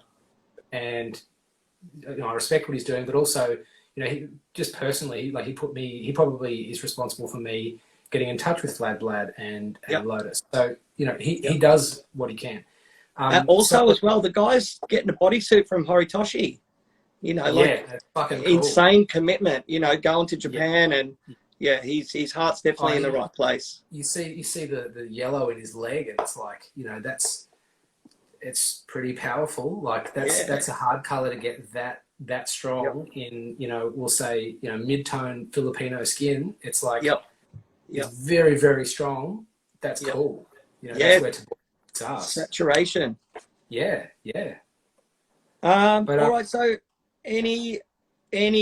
know, I respect what he's doing, but also, you know, he just personally, like he probably is responsible for me getting in touch with Vlad Blad and Lotus. So, you know, he does what he can. Also, as well, the guy's getting a bodysuit from Horitoshi. You know, like that's fucking cool. Insane commitment. You know, going to Japan and his heart's definitely in the right place. You see the yellow in his leg, and it's like, you know, it's pretty powerful. Like that's a hard color to get that strong in, you know, we'll say, you know, mid-tone Filipino skin. It's like it's very, very strong. That's cool. You know, that's where it's at. Saturation. Yeah. But, all right, so any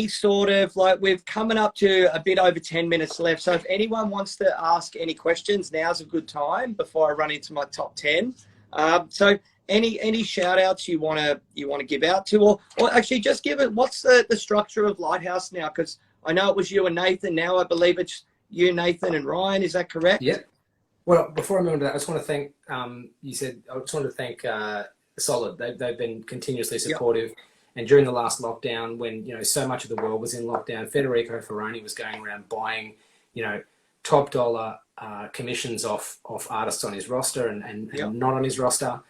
sort of, like, we've coming up to a bit over 10 minutes left. So if anyone wants to ask any questions, now's a good time before I run into my top 10. So any shout outs you want to give out to, or actually just give it, what's the structure of Lighthouse now? Because I know it was you and Nathan. Now I believe it's you, Nathan, and Ryan. Is that correct? Yeah. Well, before I move on to that, I just want to thank, I just want to thank Solid. They've been continuously supportive. And during the last lockdown, when, you know, so much of the world was in lockdown, Federico Ferroni was going around buying, you know, top dollar commissions off artists on his roster and not on his roster,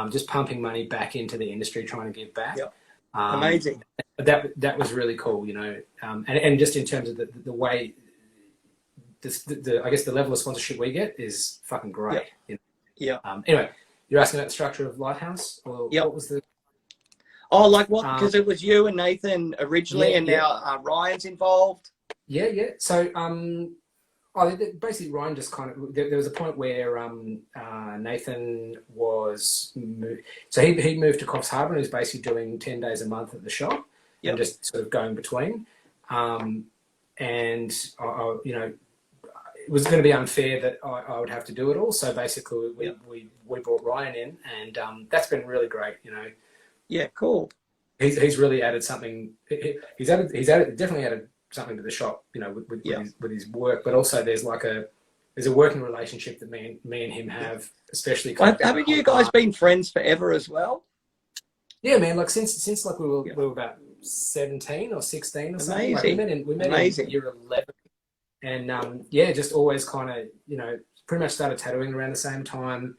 just pumping money back into the industry, trying to give back. Amazing. That was really cool, you know, and just in terms of the way, I guess the level of sponsorship we get is fucking great. You know? Anyway, you're asking about the structure of Lighthouse, or what was the? Oh, like what? Because it was you and Nathan originally, and now Ryan's involved. Yeah. So, basically, Ryan just kind of. There was a point where Nathan was. So he moved to Coffs Harbour and was basically doing 10 days a month at the shop, and just sort of going between. And you know, it was going to be unfair that I would have to do it all. So basically, we brought Ryan in, and that's been really great. You know. Yeah, cool. He's really added something. He's definitely added something to the shop, you know, with his work. But also there's a working relationship that me and him have, especially. Haven't you guys been friends forever as well? Yeah, man. Like since like we were about 17 or 16 or something. Amazing. Like we met in year 11, and just always kind of, you know, pretty much started tattooing around the same time.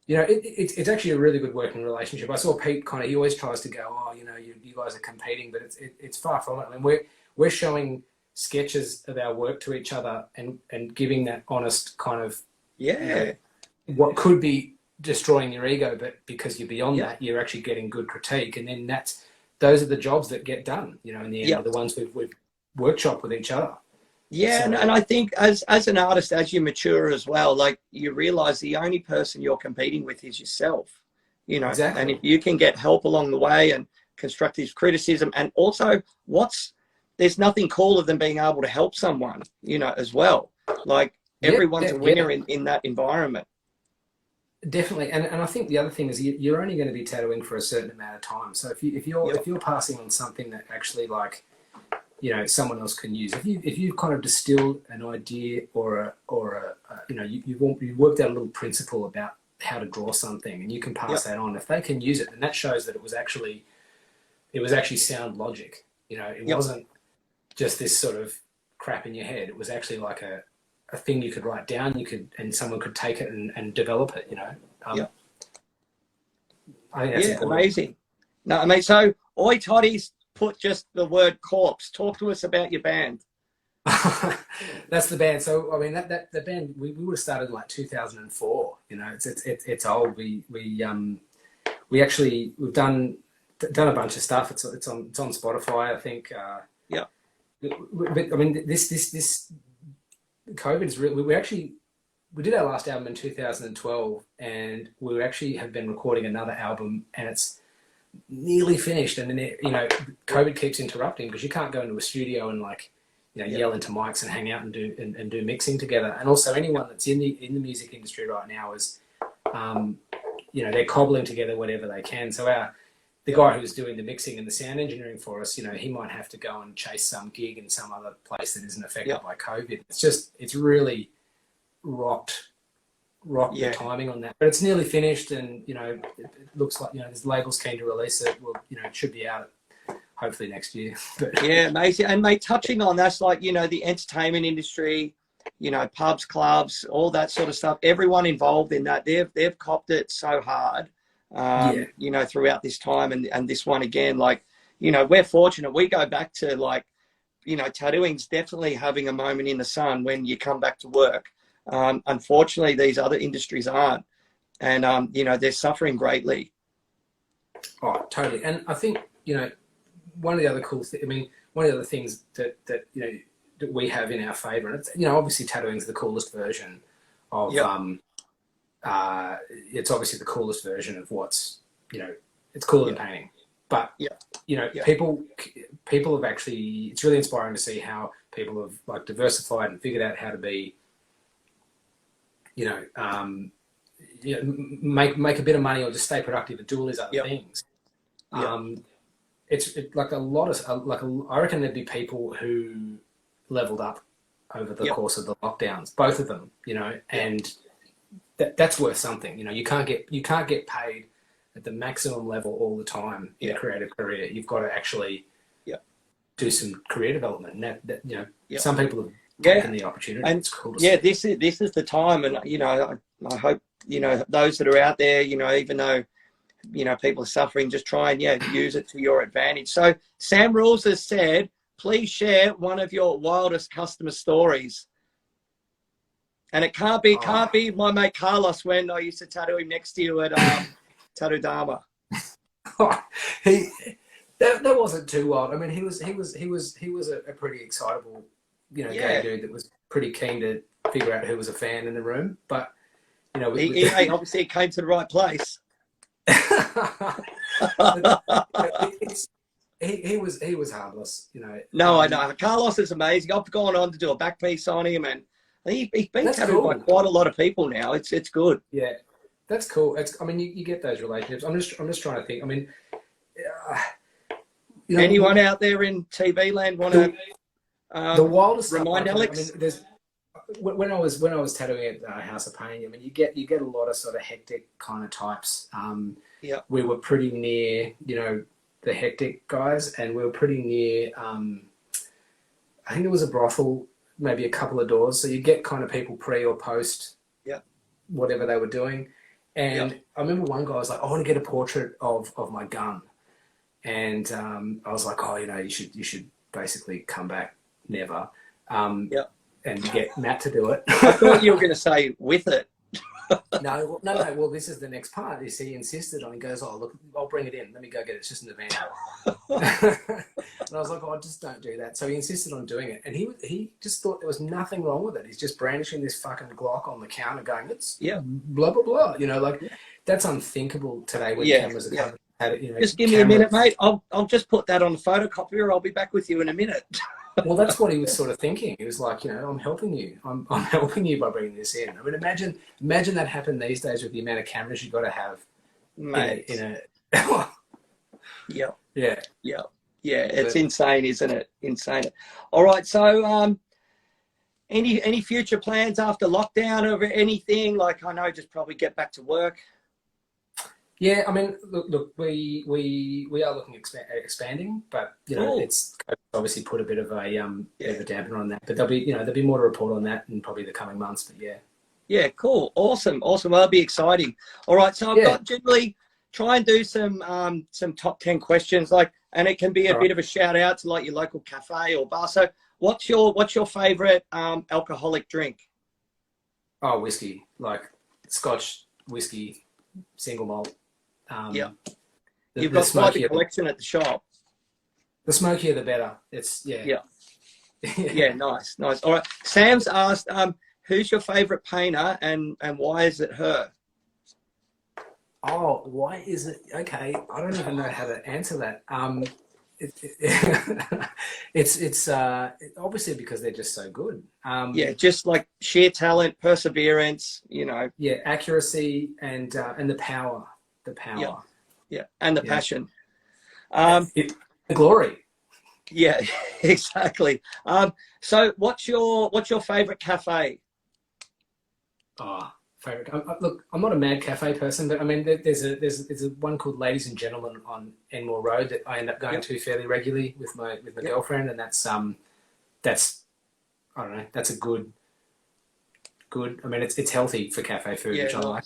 You know, it's actually a really good working relationship. I saw Pete he always tries to go, oh, you know, you guys are competing, but it's far from it. I mean, we're showing sketches of our work to each other and giving that honest kind of, you know, what could be destroying your ego, but because you're beyond that, you're actually getting good critique. And then those are the jobs that get done, you know, in the end, are the ones we've workshopped with each other. Yeah, so, and I think as an artist, as you mature as well, like you realize the only person you're competing with is yourself, you know. Exactly. And if you can get help along the way and constructive criticism, and also there's nothing cooler than being able to help someone, you know, as well. Like everyone's a winner in that environment. Definitely, and I think the other thing is you're only going to be tattooing for a certain amount of time. So if you're passing on something that actually, like, you know, someone else can use. If you've kind of distilled an idea or a you know, you worked out a little principle about how to draw something, and you can pass that on. If they can use it, and that shows that it was actually sound logic. You know, it wasn't just this sort of crap in your head. It was actually like a thing you could write down. And someone could take it and develop it. You know. I think that's amazing. No, I mean, so Oi Toddy's put just the word corpse. Talk to us about your band. That's the band. So I mean, that the band we would have started in like 2004. You know, it's old. We actually we've done a bunch of stuff. It's on Spotify, I think. Yeah. But I mean, this COVID is really. We did our last album in 2012, and we actually have been recording another album, and it's nearly finished. And then COVID keeps interrupting because you can't go into a studio and yell into mics and hang out and do mixing together. And also anyone that's in the music industry right now is, they're cobbling together whatever they can. So the guy who's doing the mixing and the sound engineering for us, he might have to go and chase some gig in some other place that isn't affected by COVID. It's really rocked the timing on that. But it's nearly finished, and it looks like there's labels keen to release it. Well, it should be out hopefully next year. Yeah, amazing. And mate, touching on that's the entertainment industry, pubs, clubs, all that sort of stuff. Everyone involved in that, they've copped it so hard, throughout this time. And this one again, we're fortunate. We go back to tattooing's definitely having a moment in the sun when you come back to work. Unfortunately, these other industries aren't, and they're suffering greatly. Oh, totally. And I think one of the other one of the other things that we have in our favor, and it's obviously tattooing is the coolest version of it's obviously the coolest version of what's it's cooler than painting, but people have actually, it's really inspiring to see how people have diversified and figured out how to be make a bit of money or just stay productive and do all these other things. It's like a lot of I reckon there'd be people who leveled up over the course of the lockdowns, both of them, and that's worth something. You can't get paid at the maximum level all the time in a creative career. You've got to actually do some career development, and that some people have taken the opportunity. And it's cool to see. this is the time, and I hope those that are out there, even though people are suffering, just try and use it to your advantage. So Sam Rules has said, please share one of your wildest customer stories. And it can't be my mate Carlos when I used to tattoo him next to you at Tattoo Dharma. That wasn't too wild. I mean, he was a pretty excitable, gay dude that was pretty keen to figure out who was a fan in the room. But he obviously came to the right place. He was harmless, No, I know. Carlos is amazing. I've gone on to do a back piece on him, and he's been tattooed by quite a lot of people now. It's good. Yeah, that's cool. You get those relationships. I'm just trying to think. I mean, anyone out there in TV land want to the wildest remind stuff, Alex? There's when I was tattooing at House of Pain. You get a lot of sort of hectic kind of types. We were pretty near, the hectic guys, and we were pretty near. I think there was a brothel, maybe a couple of doors. So you get kind of people pre or post, whatever they were doing. And I remember one guy was like, "I want to get a portrait of my gun," and I was like, "Oh, you should basically come back never." And get Matt to do it. I thought you were going to say with it. No. Well, this is the next part. You see, he insisted on. He goes, "Oh, look, I'll bring it in. Let me go get it. It's just in the van." And I was like, "Oh, just don't do that." So he insisted on doing it, and he just thought there was nothing wrong with it. He's just brandishing this fucking Glock on the counter, going, "It's blah blah blah." That's unthinkable today with cameras that have just give me a minute, mate. I'll just put that on the photocopier. I'll be back with you in a minute. Well, that's what he was sort of thinking. He was like, I'm helping you. I'm helping you by bringing this in. I mean, imagine that happened these days with the amount of cameras you've got to have. Mate. Yeah. It's insane, isn't it? Insane. All right. So, any future plans after lockdown or anything? I know, just probably get back to work. Yeah, I mean, look, we are looking at expanding, but it's obviously put a bit of a dampener on that. But there'll be more to report on that in probably the coming months. But yeah, cool, awesome. Well, that'll be exciting. All right, so I've got generally try and do some top 10 questions, like, and it can be a bit of a shout out to like your local cafe or bar. So what's your favorite alcoholic drink? Oh, whiskey, like Scotch whiskey, single malt. Yeah. You've got quite a collection at the shop. The smokier, the better. It's, yeah. Yeah. Yeah, nice. All right. Sam's asked, who's your favorite painter and why is it her? Oh, why is it? Okay, I don't even know how to answer that. It's obviously because they're just so good. Yeah, just like sheer talent, perseverance, you know. Yeah, accuracy and the power. Yeah, and the passion. The glory. Yeah, exactly. So what's your favorite cafe? Oh, favorite. Look, I'm not a mad cafe person, but I mean, there's a one called Ladies and Gentlemen on Enmore Road that I end up going to fairly regularly with my girlfriend, and that's I don't know, that's a good. I mean, it's healthy for cafe food, which I like.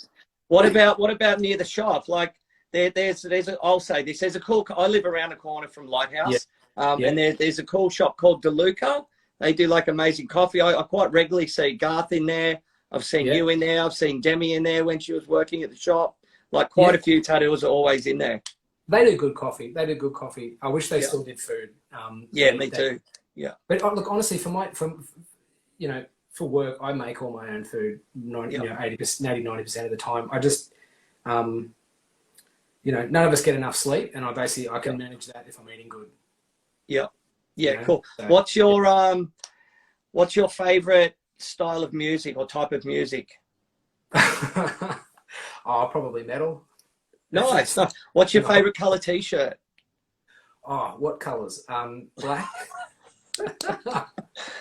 What about near the shop? Like there's I'll say this. There's a cool. I live around the corner from Lighthouse, and there's a cool shop called DeLuca. They do like amazing coffee. I quite regularly see Garth in there. I've seen you in there. I've seen Demi in there when she was working at the shop. Like quite a few tattooers are always in there. They do good coffee. I wish they still did food. Me too. Yeah. But look, honestly, for work, I make all my own food 80-90% of the time. I just, none of us get enough sleep, and I can manage that if I'm eating good. Yeah. Yeah, cool. So, what's your favorite style of music or type of music? Oh, probably metal. Nice. What's your favorite color t-shirt? Oh, what colors? Black. Isn't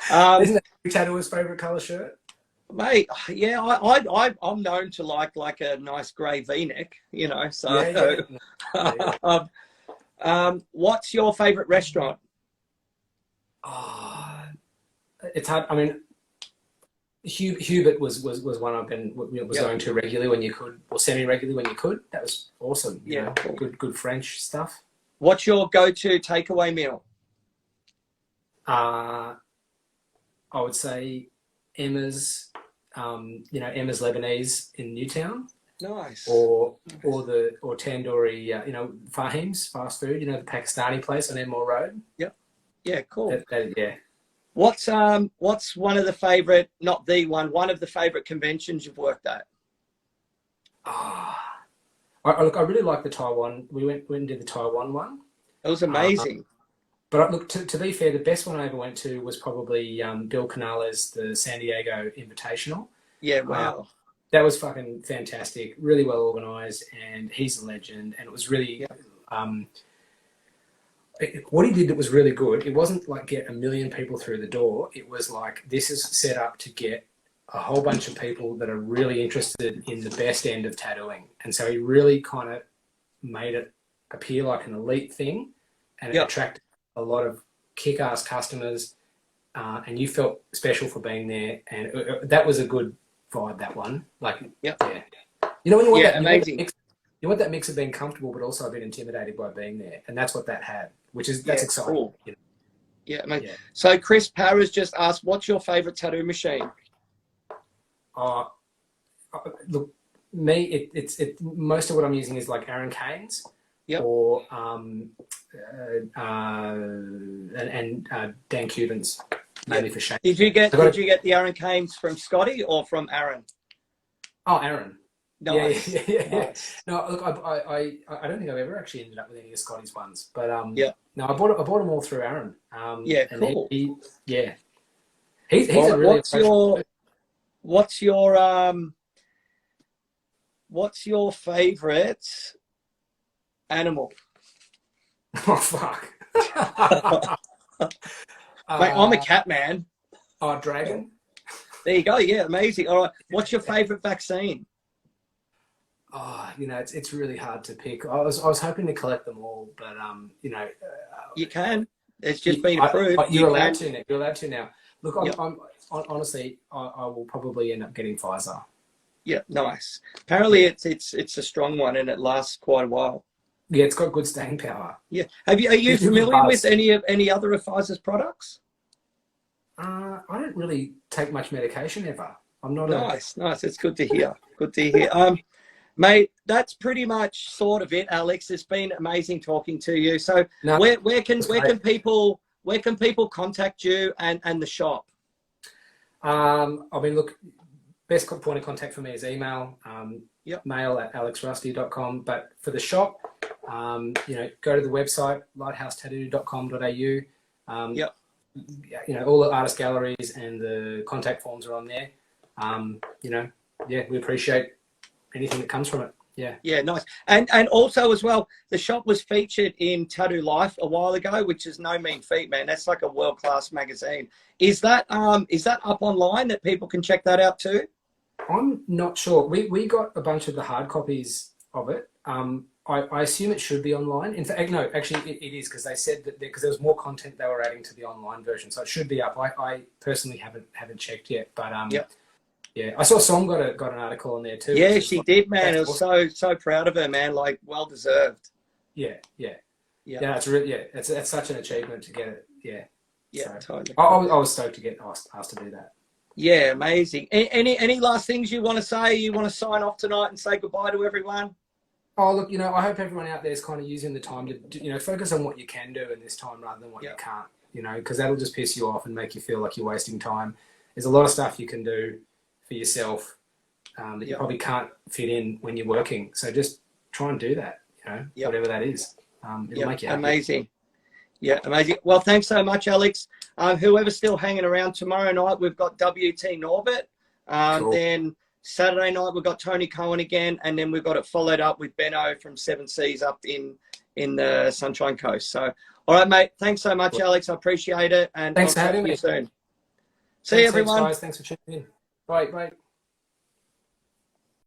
that tattooer's favorite color shirt? Mate, yeah, I'm known to like a nice grey V-neck, you know. So, what's your favorite restaurant? Oh, it's hard. I mean, Hubert was one I've been going to regularly when you could, or semi-regularly when you could. That was awesome. Cool. Good French stuff. What's your go-to takeaway meal? I would say Emma's, Emma's Lebanese in Newtown. Nice. Or tandoori, Fahim's fast food. The Pakistani place on Enmore Road. Yep. Yeah. Cool. Yeah. What's one of the favorite, not the one of the favorite conventions you've worked at? I really like the Taiwan. We went and did the Taiwan one. It was amazing. But look, to be fair, the best one I ever went to was probably Bill Canales, the San Diego Invitational. Yeah, wow. That was fucking fantastic. Really well organized, and he's a legend. And it was really, what he did that was really good. It wasn't like get 1 million people through the door. It was like, this is set up to get a whole bunch of people that are really interested in the best end of tattooing. And so he really kind of made it appear like an elite thing, and it attracted a lot of kick-ass customers, and you felt special for being there. And that was a good vibe, that one. Like, when you want that, amazing. You want that mix of being comfortable, but also a bit intimidated by being there. And that's what that had, that's exciting. Cool. Yeah, amazing. So Chris Parra's just asked, what's your favorite tattoo machine? Look, me, it's most of what I'm using is like Aaron Kane's. Yep. Or Dan Cuban's, mainly for shaping. Did you get the Aaron Kane's from Scotty or from Aaron? Oh, Aaron. Nice. Yeah. Nice. No, look, I don't think I've ever actually ended up with any of Scotty's ones, but no, I bought them all through Aaron. Cool. He's a really. What's your favorite animal? Oh fuck. Mate, I'm a cat man. Oh, dragon. There you go. Yeah, amazing. All right. What's your favorite vaccine? Oh, it's really hard to pick. I was hoping to collect them all, but you can. It's just been approved. You're allowed to now. You're allowed to now. Look, I'm honestly, I will probably end up getting Pfizer. Yeah, nice. Apparently, it's a strong one and it lasts quite a while. Yeah, it's got good staying power. Yeah. Are you familiar with any other of Pfizer's products? I don't really take much medication ever. I'm not nice. It's good to hear. Good to hear. Mate, that's pretty much sort of it, Alex. It's been amazing talking to you. So where can people contact you and the shop? I mean, look, best point of contact for me is email, mail@alexrusty.com. But for the shop, you know, go to the website, lighthousetattoo.com.au. You know, all the artist galleries and the contact forms are on there. You know, yeah, we appreciate anything that comes from it. Yeah, nice. And also as well, the shop was featured in Tattoo Life a while ago, which is no mean feat, man. That's like a world-class magazine. Is that up online that people can check that out too? I'm not sure. We got a bunch of the hard copies of it. I assume it should be online. In fact, no, actually it is, because they said that because there was more content they were adding to the online version, so it should be up. I personally haven't checked yet, but yeah, I saw Song got an article on there too. Yeah, she did, man. I was so proud of her, man. Like, well deserved. Yeah. It's really it's such an achievement to get it. Yeah, so, totally. I was stoked to get asked to do that. Yeah, amazing. Any last things you want to say? You want to sign off tonight and say goodbye to everyone? Oh, look, you know, I hope everyone out there is kind of using the time to, you know, focus on what you can do in this time rather than what you can't, you know, because that'll just piss you off and make you feel like you're wasting time. There's a lot of stuff you can do for yourself that you probably can't fit in when you're working. So just try and do that, you know, whatever that is. It'll make you happy. Amazing. Yeah, amazing. Well, thanks so much, Alex. Whoever's still hanging around tomorrow night, we've got WT Norbert. Cool. Then Saturday night, we've got Tony Cohen again. And then we've got it followed up with Benno from Seven Seas up in the Sunshine Coast. So, all right, mate. Thanks so much, Alex. I appreciate it. And thanks for having me. Soon. See you, everyone. Guys. Thanks for tuning in. Bye.